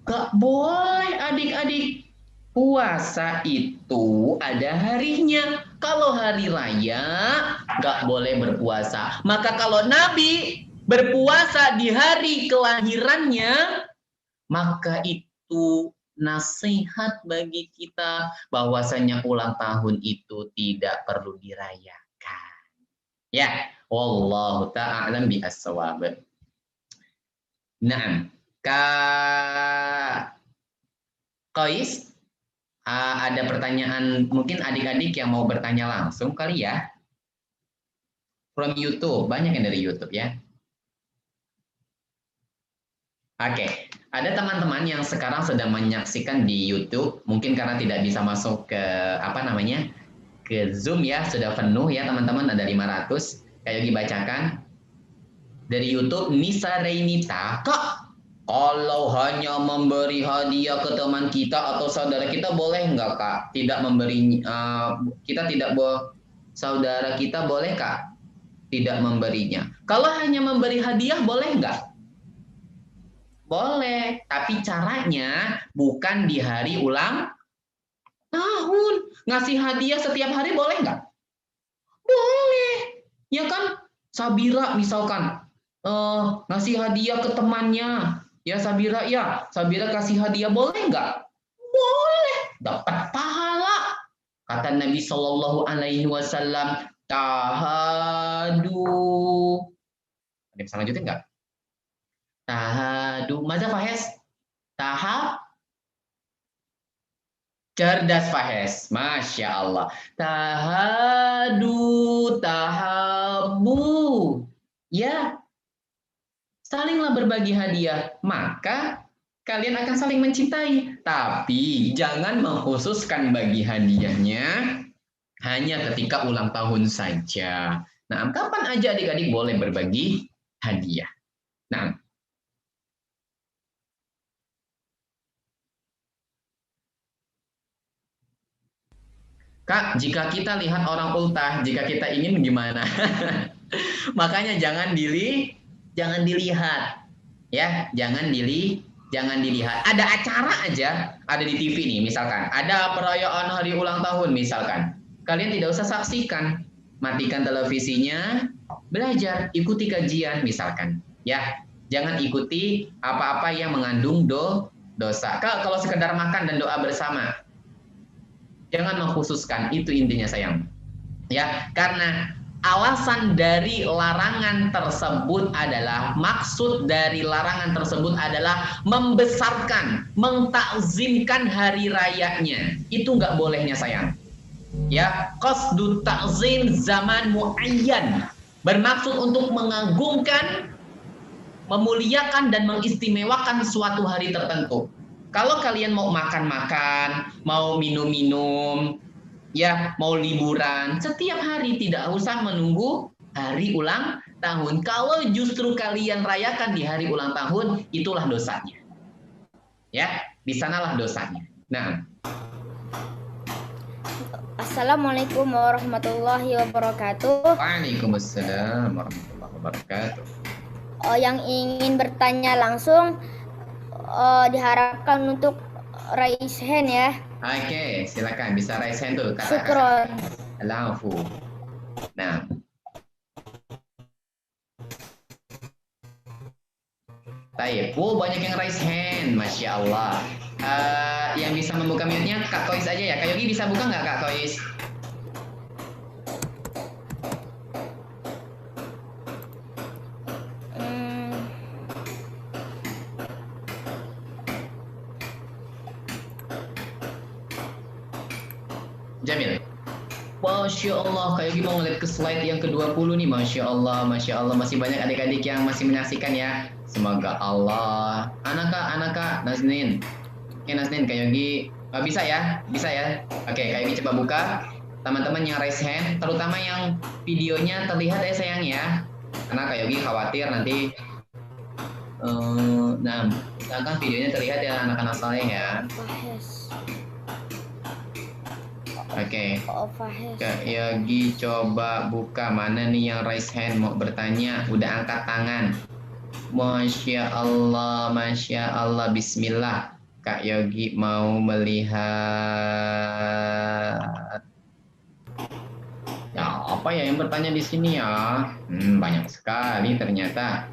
gak boleh adik-adik. Puasa itu ada harinya. Kalau hari raya gak boleh berpuasa. Maka kalau Nabi berpuasa di hari kelahirannya, maka itu nasihat bagi kita bahwasanya ulang tahun itu tidak perlu dirayakan. Ya, wallahu ta'ala bihas-shawab. Nah, Kak Kois, ada pertanyaan, mungkin adik-adik yang mau bertanya langsung kali ya? From YouTube, banyak yang dari YouTube ya. Oke, ada teman-teman yang sekarang sedang menyaksikan di YouTube, mungkin karena tidak bisa masuk ke ke Zoom ya, sudah penuh ya teman-teman, ada 500. Kayak dibacakan dari YouTube, Nisa Reinita, Kak, kalau hanya memberi hadiah ke teman kita atau saudara kita boleh nggak Kak? Tidak memberi, kita tidak saudara kita boleh Kak? Tidak memberinya. Kalau hanya memberi hadiah boleh nggak? Boleh, tapi caranya bukan di hari ulang tahun. Ngasih hadiah setiap hari boleh nggak? Boleh. Ya kan? Sabira misalkan ngasih hadiah ke temannya. Ya Sabira, ya Sabira kasih hadiah boleh nggak? Boleh. Dapat pahala. Kata Nabi Shallallahu Alaihi Wasallam, tahadu. Ada yang bisa lanjutin nggak? Tahadu. Maza Fahes? Taha? Cerdas Fahes. Masya Allah. Tahadu, tahabu. Ya, salinglah berbagi hadiah. Maka kalian akan saling mencintai. Tapi jangan mengkhususkan bagi hadiahnya hanya ketika ulang tahun saja. Nah, kapan aja adik-adik boleh berbagi hadiah. Nah, Kak, jika kita lihat orang ultah, jika kita ingin gimana? Makanya jangan dilihat. Ya, jangan dilihat. Ada acara aja, ada di TV nih misalkan. Ada perayaan hari ulang tahun misalkan. Kalian tidak usah saksikan. Matikan televisinya, belajar, ikuti kajian misalkan. Ya, jangan ikuti apa-apa yang mengandung dosa. Kalau sekedar makan dan doa bersama, jangan mengkhususkan, itu intinya sayang. Ya, karena alasan dari larangan tersebut adalah, maksud dari larangan tersebut adalah membesarkan, mengtakzimkan hari rayanya. Itu nggak bolehnya sayang. Ya, qasdu ta'zim zaman muayyan, bermaksud untuk mengagungkan, memuliakan dan mengistimewakan suatu hari tertentu. Kalau kalian mau makan-makan, mau minum-minum, ya mau liburan, setiap hari tidak usah menunggu hari ulang tahun. Kalau justru kalian rayakan di hari ulang tahun, itulah dosanya. Ya, di sanalah dosanya. Nah. Assalamualaikum warahmatullahi wabarakatuh. Waalaikumsalam warahmatullahi wabarakatuh. Yang ingin bertanya langsung diharapkan untuk raise hand ya. Oke, silakan bisa raise hand tuh. Syukron. Alafu. Nah. Baik, banyak yang raise hand, Masya Allah. Yang bisa membuka mute-nya Kak Kois aja ya. Kak Yogi bisa buka nggak Kak Kois? Jamil. Masya Allah, Kak Yogi mau ngeliat ke slide yang ke-20 nih. Masya Allah, Masya Allah. Masih banyak adik-adik yang masih menyaksikan ya. Semoga Allah. Anaka, Naznin. Oke, Naznin, Kak Yogi. Bisa ya? Bisa ya? Oke, Kak Yogi coba buka. Teman-teman yang raise hand, terutama yang videonya terlihat ya sayang ya. Karena Kak Yogi khawatir nanti. Nah, misalkan videonya terlihat ya anak-anak saleh ya. Oke, Kak Yogi coba buka mana nih yang raise hand mau bertanya, udah angkat tangan. Masya Allah, Bismillah. Kak Yogi mau melihat. Ya, Siapa ya yang bertanya di sini ya? Banyak sekali ternyata.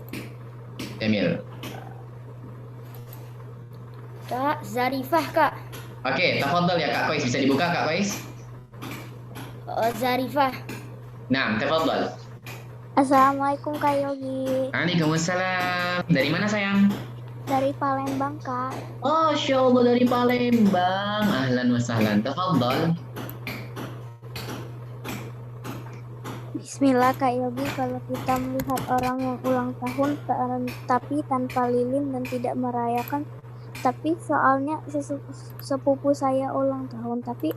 Jamil. Kak Zarifah, Kak. Oke, tafadhol ya Kak Kois. Bisa dibuka Kak Kois? Zarifah. Nah, tafadhol. Assalamualaikum Kak Yogi. Waalaikumsalam. Dari mana sayang? Dari Palembang Kak. Masya Allah dari Palembang. Ahlan wa sahlan. Tafadhol. Bismillah Kak Yogi, kalau kita melihat orang yang ulang tahun tapi tanpa lilin dan tidak merayakan, tapi soalnya sepupu saya ulang tahun tapi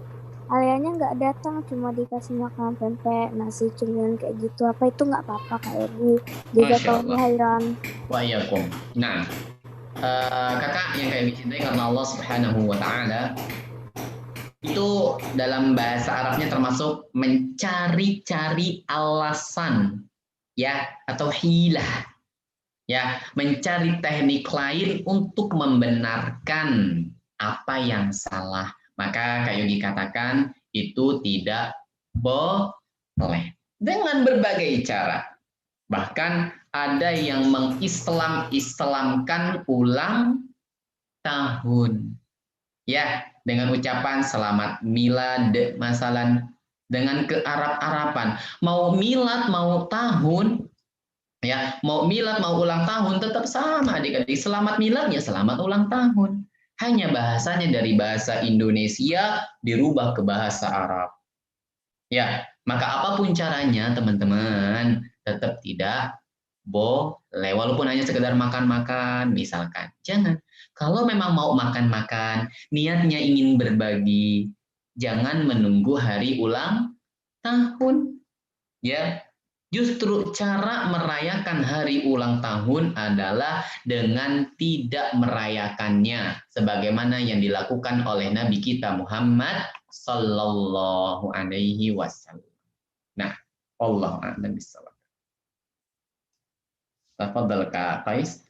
alianya nggak datang, cuma dikasih makan pempek, nasi cemilan kayak gitu, apa itu nggak apa-apa Kak Yogi? Jazakallahu khairan. Wa iyyakum. Nah, kakak yang kayak dicintai karena Allah Subhanahu wa taala itu dalam bahasa Arabnya termasuk mencari-cari alasan ya atau hilah ya, mencari teknik lain untuk membenarkan apa yang salah. Maka Kak Yogi katakan itu tidak boleh dengan berbagai cara. Bahkan ada yang mengislamkan ulang tahun. Ya, dengan ucapan selamat milad, masalan dengan kearab-araban. Mau milad, mau tahun, ya, mau milad, mau ulang tahun tetap sama adik-adik. Selamat milad ya selamat ulang tahun. Hanya bahasanya dari bahasa Indonesia dirubah ke bahasa Arab. Ya, maka apapun caranya teman-teman tetap tidak boleh, walaupun hanya sekedar makan-makan misalkan. Jangan. Kalau memang mau makan-makan, niatnya ingin berbagi, jangan menunggu hari ulang tahun. Ya, justru cara merayakan hari ulang tahun adalah dengan tidak merayakannya, sebagaimana yang dilakukan oleh Nabi kita Muhammad Sallallahu Alaihi Wasallam. Nah, Allah a'lam bishawab. Tafadhal Kak Faiz.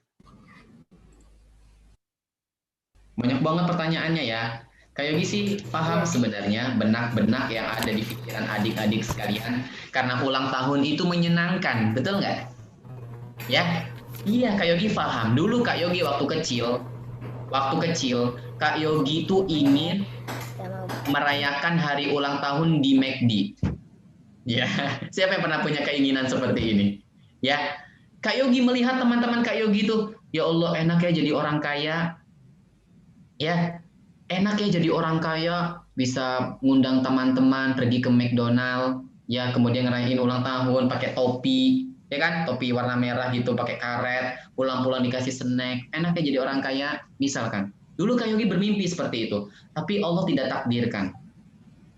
Banyak banget pertanyaannya ya. Kak Yogi sih paham sebenarnya benak-benak yang ada di pikiran adik-adik sekalian. Karena ulang tahun itu menyenangkan, betul nggak? Ya, iya Kak Yogi paham. Dulu Kak Yogi waktu kecil, Kak Yogi itu ingin merayakan hari ulang tahun di McD. Ya, siapa yang pernah punya keinginan seperti ini? Ya, Kak Yogi melihat teman-teman Kak Yogi tuh, ya Allah enak ya jadi orang kaya. Ya, enak ya jadi orang kaya, bisa ngundang teman-teman pergi ke McDonald, ya kemudian ngerayain ulang tahun pakai topi, ya kan, topi warna merah gitu, pakai karet, pulang-pulang dikasih snack, enak ya jadi orang kaya, misalkan. Dulu Kak Yogi bermimpi seperti itu, tapi Allah tidak takdirkan.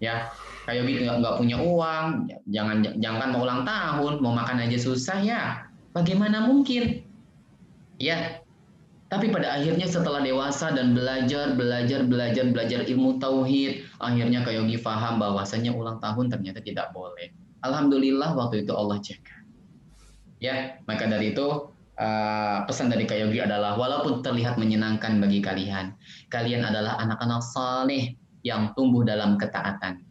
Ya, Kak Yogi nggak punya uang, jangan mau ulang tahun, mau makan aja susah ya. Bagaimana mungkin? Ya, tapi pada akhirnya setelah dewasa dan belajar ilmu tauhid, akhirnya Kak Yogi paham bahwasanya ulang tahun ternyata tidak boleh. Alhamdulillah waktu itu Allah jaga. Ya, maka dari itu pesan dari Kak Yogi adalah walaupun terlihat menyenangkan bagi kalian, kalian adalah anak-anak saleh yang tumbuh dalam ketaatan.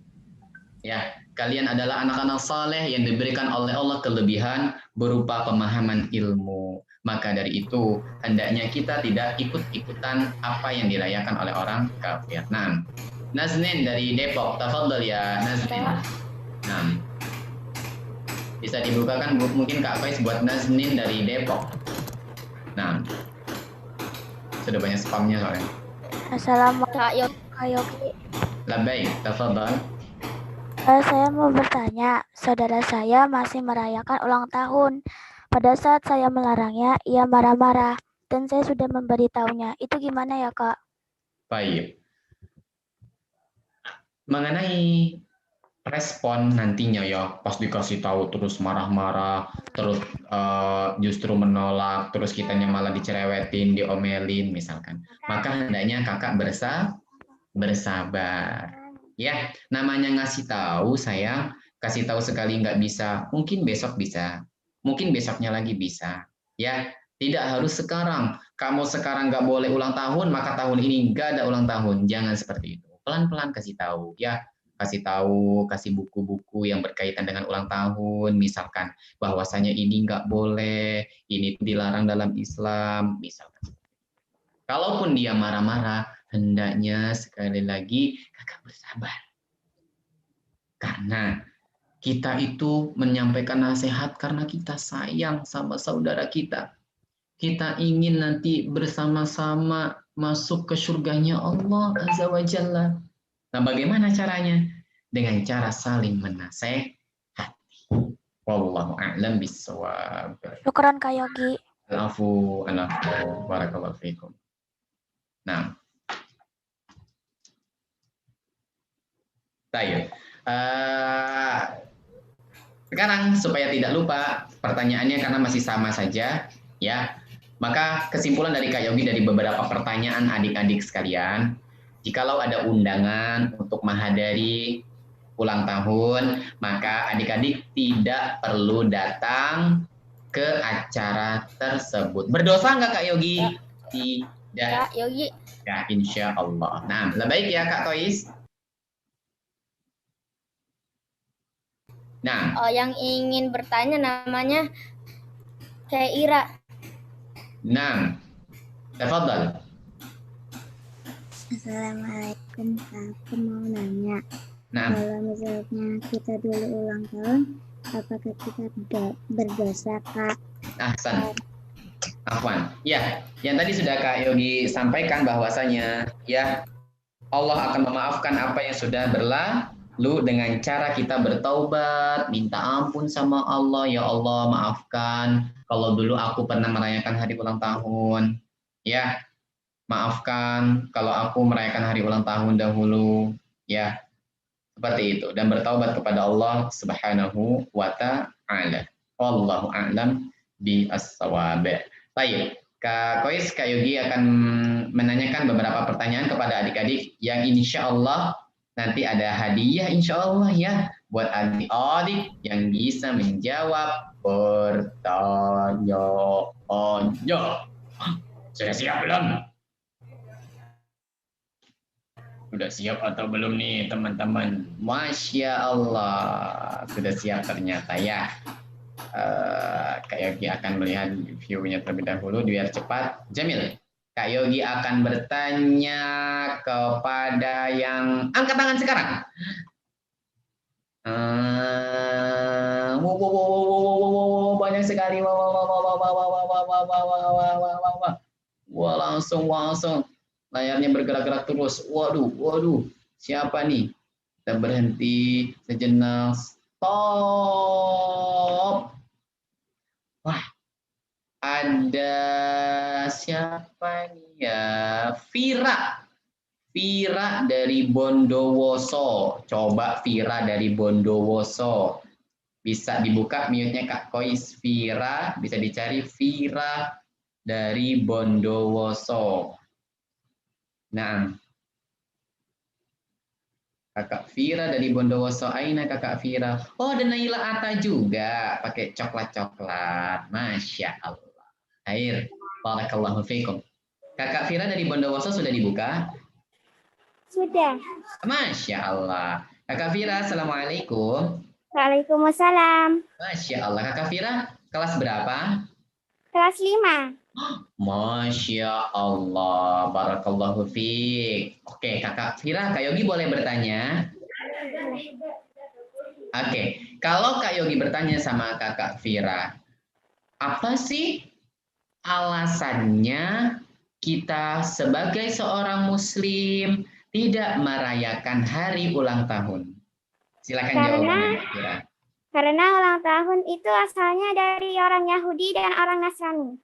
Ya, kalian adalah anak-anak saleh yang diberikan oleh Allah kelebihan berupa pemahaman ilmu. Maka dari itu, hendaknya kita tidak ikut-ikutan apa yang dirayakan oleh orang kafir. Nah, Naznin dari Depok, tafadhol ya Naznin. Nah, bisa dibukakan mungkin Kak Faiz buat Naznin dari Depok. Nah, sudah banyak spamnya soalnya. Assalamualaikum Kak Yogi. Labbaik, tafadhol. Saya mau bertanya, saudara saya masih merayakan ulang tahun. Pada saat saya melarangnya, ia marah-marah, dan saya sudah memberitahunya. Itu gimana ya, Kak? Baik. Mengenai respon nantinya ya, pas dikasih tahu terus marah-marah, terus justru menolak, terus kitanya malah dicerewetin, diomelin misalkan. Maka hendaknya kakak bersabar. Ya, namanya ngasih tahu sayang, kasih tahu sekali nggak bisa, mungkin besok bisa. Mungkin besoknya lagi bisa. Ya, tidak harus sekarang. Kamu sekarang nggak boleh ulang tahun, maka tahun ini nggak ada ulang tahun. Jangan seperti itu. Pelan-pelan kasih tahu. Ya, kasih tahu, kasih buku-buku yang berkaitan dengan ulang tahun, misalkan bahwasanya ini nggak boleh, ini dilarang dalam Islam, misalkan. Kalaupun dia marah-marah, hendaknya sekali lagi kakak bersabar. Karena kita itu menyampaikan nasihat karena kita sayang sama saudara kita. Kita ingin nanti bersama-sama masuk ke surganya Allah Azza wa Jalla. Nah, bagaimana caranya? Dengan cara saling menasehati. Wallahu a'lam bishawab. Syukron Kak Yogi. Alafu, barakallahu fikum. Nah, tayo. Sekarang supaya tidak lupa pertanyaannya karena masih sama saja, ya. Maka kesimpulan dari Kak Yogi dari beberapa pertanyaan adik-adik sekalian, jikalau ada undangan untuk menghadiri ulang tahun, maka adik-adik tidak perlu datang ke acara tersebut. Berdosa nggak Kak Yogi? Tidak. Kak Yogi. Ya, insya Allah. Nah, lebih baik ya Kak Tois. Nah, Yang ingin bertanya namanya Ira. nah, tafadhal. Assalamualaikum Kak, aku mau nanya. Nah, Kalau misalnya kita dulu ulang tahun, apakah kita berdosa Kak? Ahsan. Afwan. Ya, yang tadi sudah Kak Yogi sampaikan bahwasanya ya Allah akan memaafkan apa yang sudah berlalu dengan cara kita bertaubat, minta ampun sama Allah, ya Allah maafkan kalau dulu aku pernah merayakan hari ulang tahun. Ya, maafkan kalau aku merayakan hari ulang tahun dahulu, ya. Seperti itu dan bertaubat kepada Allah Subhanahu wa taala. Wallahu a'lam bis-shawab. Baik, Kak Kois, Kak Yogi akan menanyakan beberapa pertanyaan kepada adik-adik yang insya Allah nanti ada hadiah insya Allah ya buat adik-adik yang bisa menjawab pertanyaannya. Sudah siap belum? Sudah siap atau belum nih teman-teman? Masya Allah, sudah siap ternyata ya. Kak Yogi akan melihat view-nya terlebih dahulu biar cepat. Jamil, Kak Yogi akan bertanya kepada yang angkat tangan sekarang. Banyak sekali. Wah, langsung. Layarnya bergerak-gerak terus. Waduh. Siapa nih? Kita berhenti sejenak. Stop. Wah, ada siapa nih ya? Vira dari Bondowoso. Coba Vira dari Bondowoso. Bisa dibuka mute-nya Kak Kois. Vira, bisa dicari Vira dari Bondowoso. Nah, Kakak Vira dari Bondowoso. Aina Kakak Vira. Oh, ada Naila Ata juga pakai coklat-coklat. Masya Allah. Air. Barakallahu fikum. Kakak Vira dari Bondowoso sudah dibuka? Sudah. Masya Allah. Kakak Vira, Assalamualaikum. Waalaikumsalam. Masya Allah. Kakak Vira, kelas berapa? Kelas 5. Masya Allah. Barakallahu fiik. Oke, Kakak Vira, Kak Yogi boleh bertanya? Oke, kalau Kak Yogi bertanya sama Kakak Vira, apa sih alasannya kita sebagai seorang muslim tidak merayakan hari ulang tahun? Silakan jawabannya, Kak Vira. Karena ulang tahun itu asalnya dari orang Yahudi dan orang Nasrani.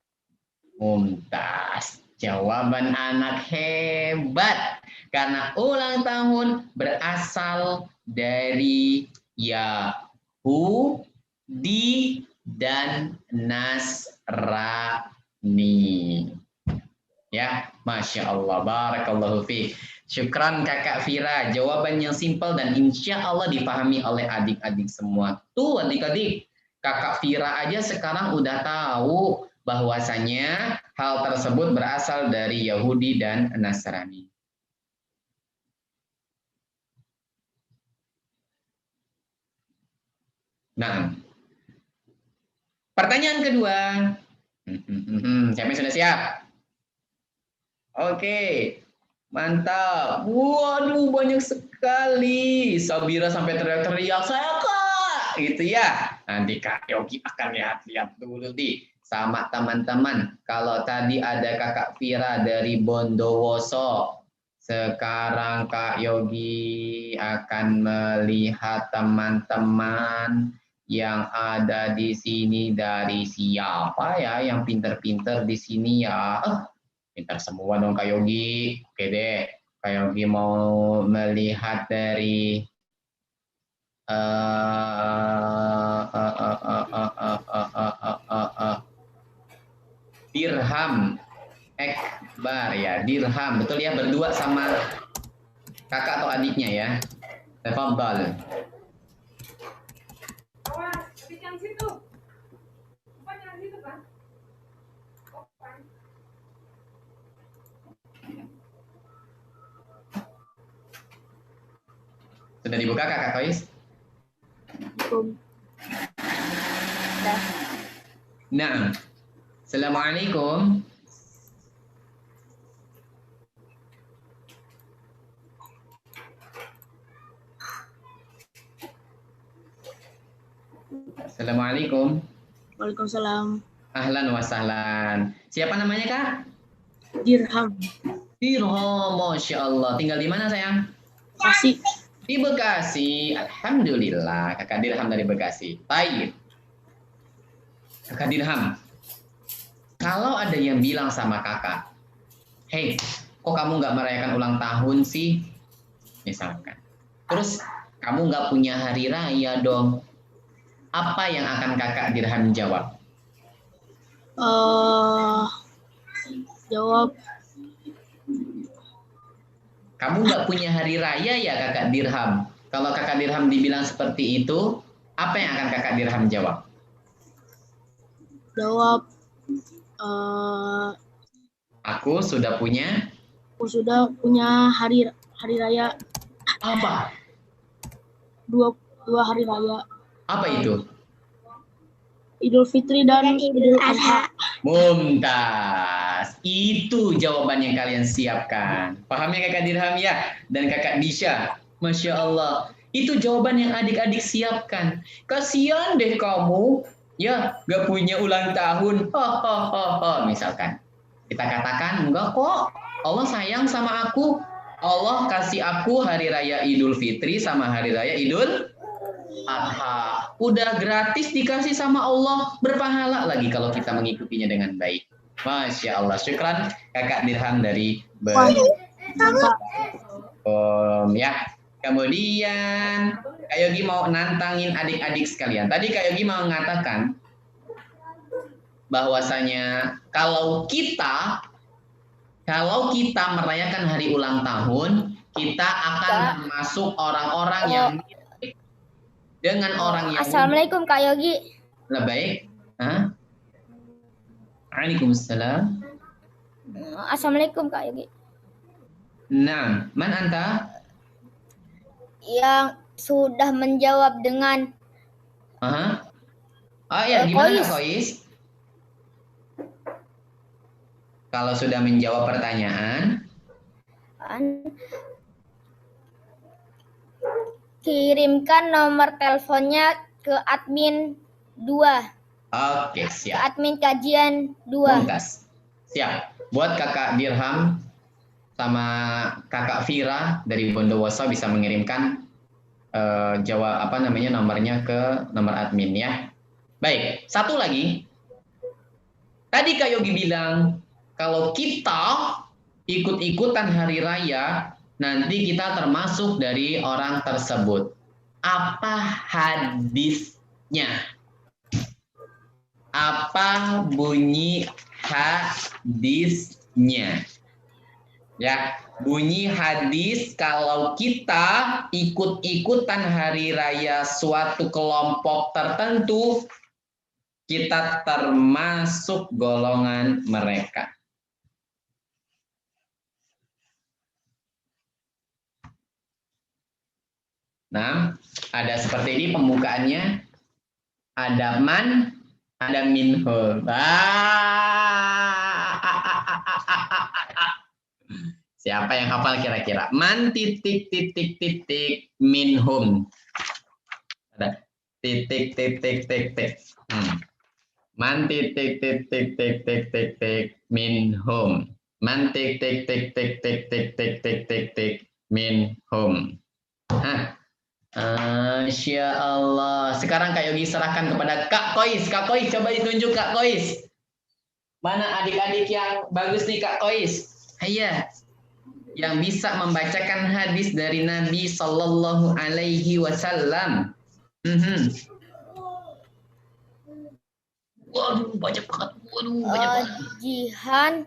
Mumtaz. Jawaban anak hebat. Karena ulang tahun berasal dari Yahudi dan Nasrani. Ya, Masya Allah. Barakallahu fiik. Syukran Kakak Vira. Jawaban yang simpel dan insya Allah dipahami oleh adik-adik semua. Tuh adik-adik, Kakak Vira aja sekarang udah tahu bahwasanya hal tersebut berasal dari Yahudi dan Nasrani. Nah, pertanyaan kedua. Siapa yang sudah siap? Oke, mantap. Waduh, banyak sekali. Sabira sampai teriak-teriak, saya Kak, gitu ya. Nanti Kak Yogi akan lihat-lihat dulu nih sama teman-teman. Kalau tadi ada Kakak Vira dari Bondowoso, sekarang Kak Yogi akan melihat teman-teman yang ada di sini dari siapa ya yang pinter-pinter di sini ya. Pintar semua dong Kak Yogi. Oke deh, Kak Yogi mau melihat dari Dirham Ekbar ya, Dirham. Betul ya, berdua sama kakak atau adiknya ya. Tafadhal. Sudah dibuka Kakak Tois? Nah, Assalamualaikum. Assalamualaikum. Waalaikumsalam. Ahlan wa sahlan. Siapa namanya Kak? Dirham. Dirham, Masya Allah. Tinggal di mana sayang? Bekasi. Di Bekasi. Alhamdulillah. Kakak Dirham dari Bekasi. Baik. Kakak Dirham. Kalau ada yang bilang sama kakak, hey, kok kamu nggak merayakan ulang tahun sih? Misalkan. Terus kamu nggak punya hari raya dong. Apa yang akan kakak Dirham jawab? Jawab. Kamu nggak punya hari raya ya kakak Dirham? Kalau kakak Dirham dibilang seperti itu, apa yang akan kakak Dirham jawab? Jawab. Aku sudah punya. Aku sudah punya hari raya. Apa? Dua hari raya. Apa itu? Idul Fitri dan Idul Adha. Mumtaz. Itu jawaban yang kalian siapkan. Paham ya kakak Dirham ya? Dan kakak Disha. Masya Allah. Itu jawaban yang adik-adik siapkan. Kasihan deh kamu. Ya, gak punya ulang tahun. Misalkan. Kita katakan, enggak kok. Allah sayang sama aku. Allah kasih aku hari raya Idul Fitri sama hari raya Idul Adha. Udah gratis dikasih sama Allah, berpahala lagi kalau kita mengikutinya dengan baik. Masya Allah. Syukran kakak Dirham dari ya. Kemudian Kak Yogi mau nantangin adik-adik sekalian. Tadi Kak Yogi mau mengatakan bahwasanya kalau kita merayakan hari ulang tahun, kita akan masuk orang-orang yang dengan orang yang Assalamualaikum Kak Yogi. Baik. Waalaikumsalam. Assalamualaikum Kak Yogi. Nah, man anta? Yang sudah menjawab dengan Oh ya, gimana Kak Kois? Kalau sudah menjawab pertanyaan, kirimkan nomor teleponnya ke admin 2. Oke, siap. Ke admin kajian 2. Mumtaz. Siap. Buat kakak Dirham sama kakak Vira dari Bondowoso bisa mengirimkan nomornya ke nomor admin ya. Baik, satu lagi. Tadi Kak Yogi bilang kalau kita ikut-ikutan hari raya, nanti kita termasuk dari orang tersebut. Apa hadisnya? Apa bunyi hadisnya? Ya, bunyi hadis kalau kita ikut-ikutan hari raya suatu kelompok tertentu, kita termasuk golongan mereka. Nah, ada seperti ini pembukaannya. Ada man, ada minhum. Siapa yang hafal kira-kira? Man titik titik titik minhum. Ada titik titik titik. Man titik titik titik titik minhum. Man titik titik titik titik titik minhum. Hah. Masya Allah. Sekarang Kak Yogi serahkan kepada Kak Kois. Kak Kois, coba ditunjuk Kak Kois. Mana adik-adik yang bagus nih Kak Kois? Iya. Yang bisa membacakan hadis dari Nabi Sallallahu Alaihi Wasallam. Waduh, banyak banget. Waduh, banyak banget. Jihan.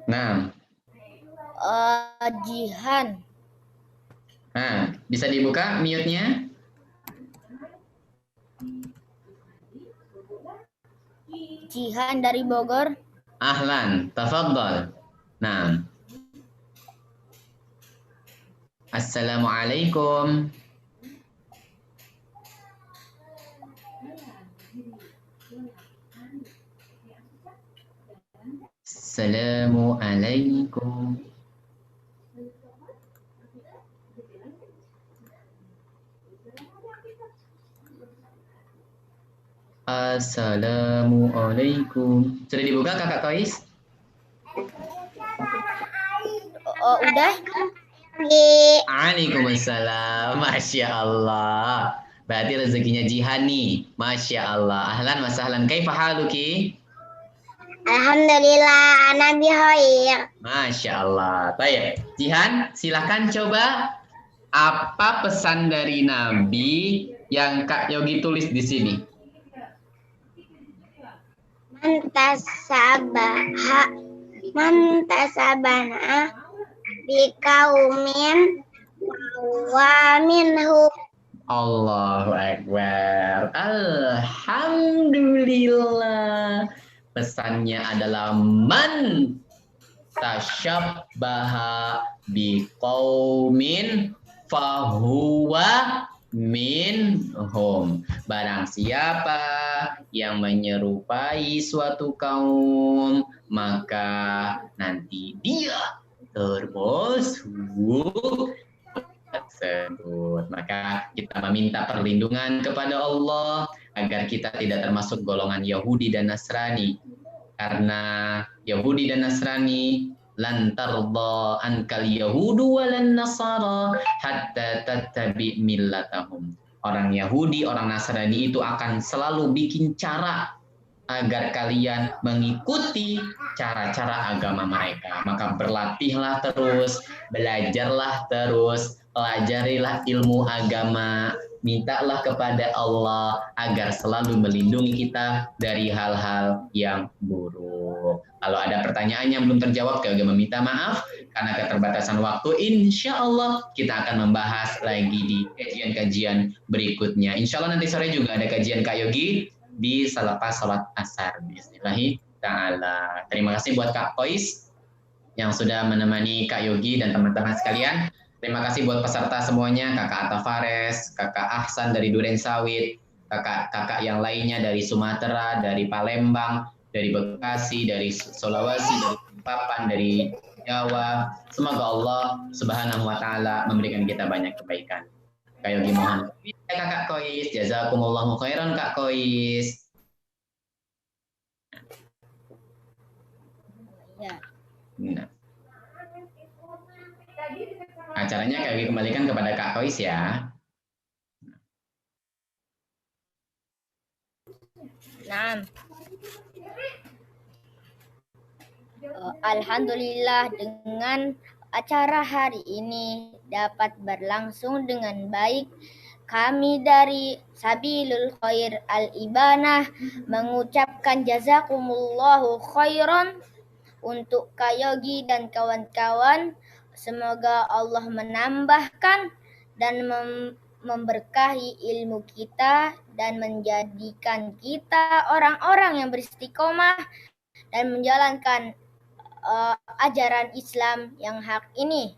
Nah. Jihan. Nah, bisa dibuka mute-nya? Jihan dari Bogor. Ahlan, tafadhal. Nah. Assalamualaikum. Assalamualaikum. Assalamualaikum. Sudah dibuka Kakak Kois? Udah? Waalaikumsalam. Masya Allah. Berarti rezekinya Jihan nih. Masya Allah. Ahlan wa sahlan. Kaifa haluki? Alhamdulillah, ana bikhair. Masya Allah. Baik. Jihan, silakan coba apa pesan dari Nabi yang Kak Yogi tulis di sini? Mantasabana bikaumin wa minhu. Allahu Akbar. Alhamdulillah. Pesannya adalah man tasyabbaha biqaumin fahuwa minhum. Barang siapa yang menyerupai suatu kaum, maka nanti dia termasuk tersebut. Maka kita meminta perlindungan kepada Allah agar kita tidak termasuk golongan Yahudi dan Nasrani. Karena Yahudi dan Nasrani lan tarda ankal yahudu walan nasara hatta tattabi millatahum. Orang Yahudi, orang Nasrani itu akan selalu bikin cara agar kalian mengikuti cara-cara agama mereka. Maka berlatihlah terus, belajarlah terus, pelajarilah ilmu agama, mintalah kepada Allah agar selalu melindungi kita dari hal-hal yang buruk. Kalau ada pertanyaan yang belum terjawab, Kak Yogi meminta maaf karena keterbatasan waktu. Insya Allah kita akan membahas lagi di kajian-kajian berikutnya. Insya Allah nanti sore juga ada kajian Kak Yogi di selepas sholat asar. Bismillahirrahmanirrahim. Ta'ala. Terima kasih buat Kak Kois yang sudah menemani Kak Yogi dan teman-teman sekalian. Terima kasih buat peserta semuanya, Kakak Atta Fares, Kakak Ahsan dari Duren Sawit, kakak-kakak yang lainnya dari Sumatera, dari Palembang, dari Bekasi, dari Sulawesi, dari Papan, dari Jawa. Semoga Allah Subhanahu wa taala memberikan kita banyak kebaikan. Kak Yogi mohon. Kakak Kois, jazakumullahu khairan Kak Kois. Ya. Nah. Acaranya Kak Yogi kembalikan kepada Kak Kois ya. Nah. Alhamdulillah dengan acara hari ini dapat berlangsung dengan baik. Kami dari Sabilul Khair Al-Ibanah mengucapkan jazakumullahu khairan untuk Kak Yogi dan kawan-kawan. Semoga Allah menambahkan dan memberkahi ilmu kita dan menjadikan kita orang-orang yang beristiqomah dan menjalankan ajaran Islam yang hak ini.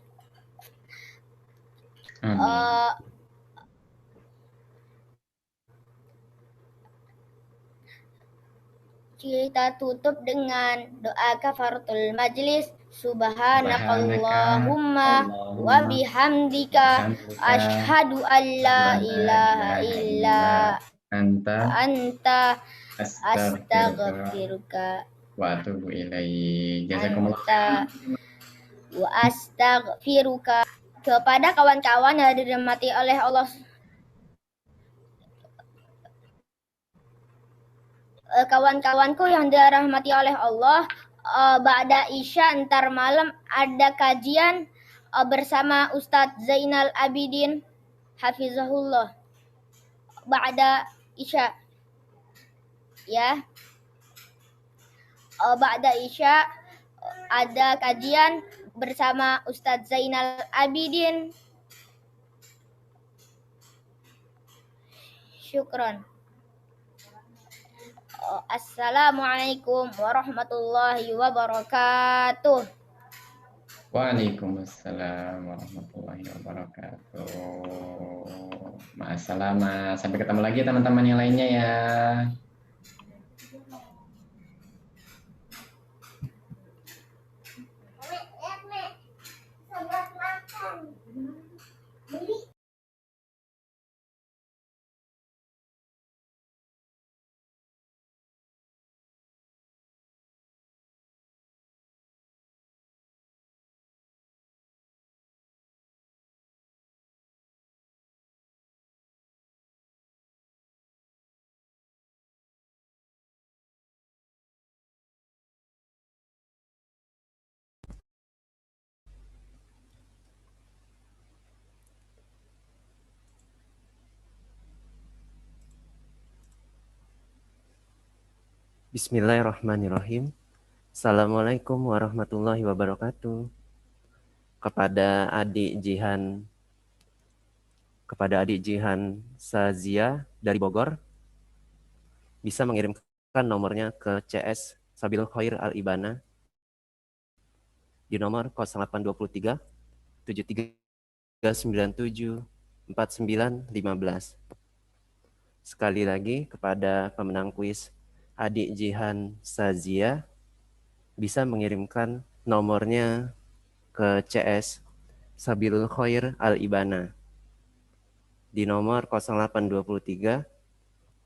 Kita tutup dengan doa kafaratul majlis. Subhanakallahumma wa bihamdika asyhadu an la ilaha illa anta astaghfiruka wa atubu ilaik. Jazakumullah. Wa astaghfiruka. Kepada kawan-kawan yang dirahmati oleh Allah, kawan-kawanku yang dirahmati oleh Allah, ba'da Isya ntar malam ada kajian bersama Ustadz Zainal Abidin hafizahullah ba'da Isya ya. Ba'da Isya ada kajian bersama Ustadz Zainal Abidin. Syukron. Assalamualaikum warahmatullahi wabarakatuh. Waalaikumsalam warahmatullahi wabarakatuh. Ma'assalamah. Sampai ketemu lagi teman-teman yang lainnya ya. Bismillahirrahmanirrahim. Assalamualaikum warahmatullahi wabarakatuh. Kepada adik Jihan Sazia dari Bogor, bisa mengirimkan nomornya ke CS Sabil Khair Al-Ibana di nomor 0823 7397 4915. Sekali lagi kepada pemenang kuis adik Jihan Sazia, bisa mengirimkan nomornya ke CS Sabilul Khair Al-Ibana di nomor 0823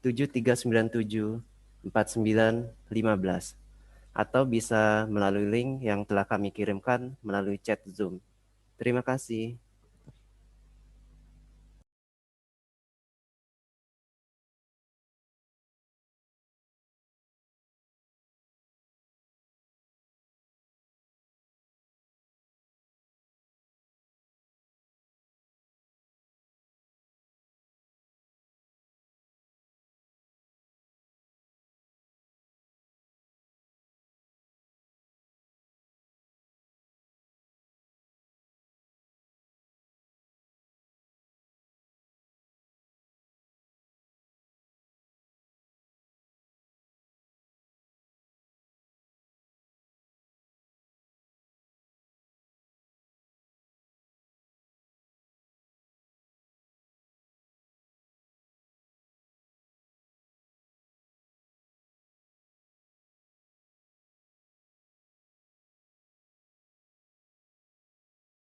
7397 4915 atau bisa melalui link yang telah kami kirimkan melalui chat Zoom. Terima kasih.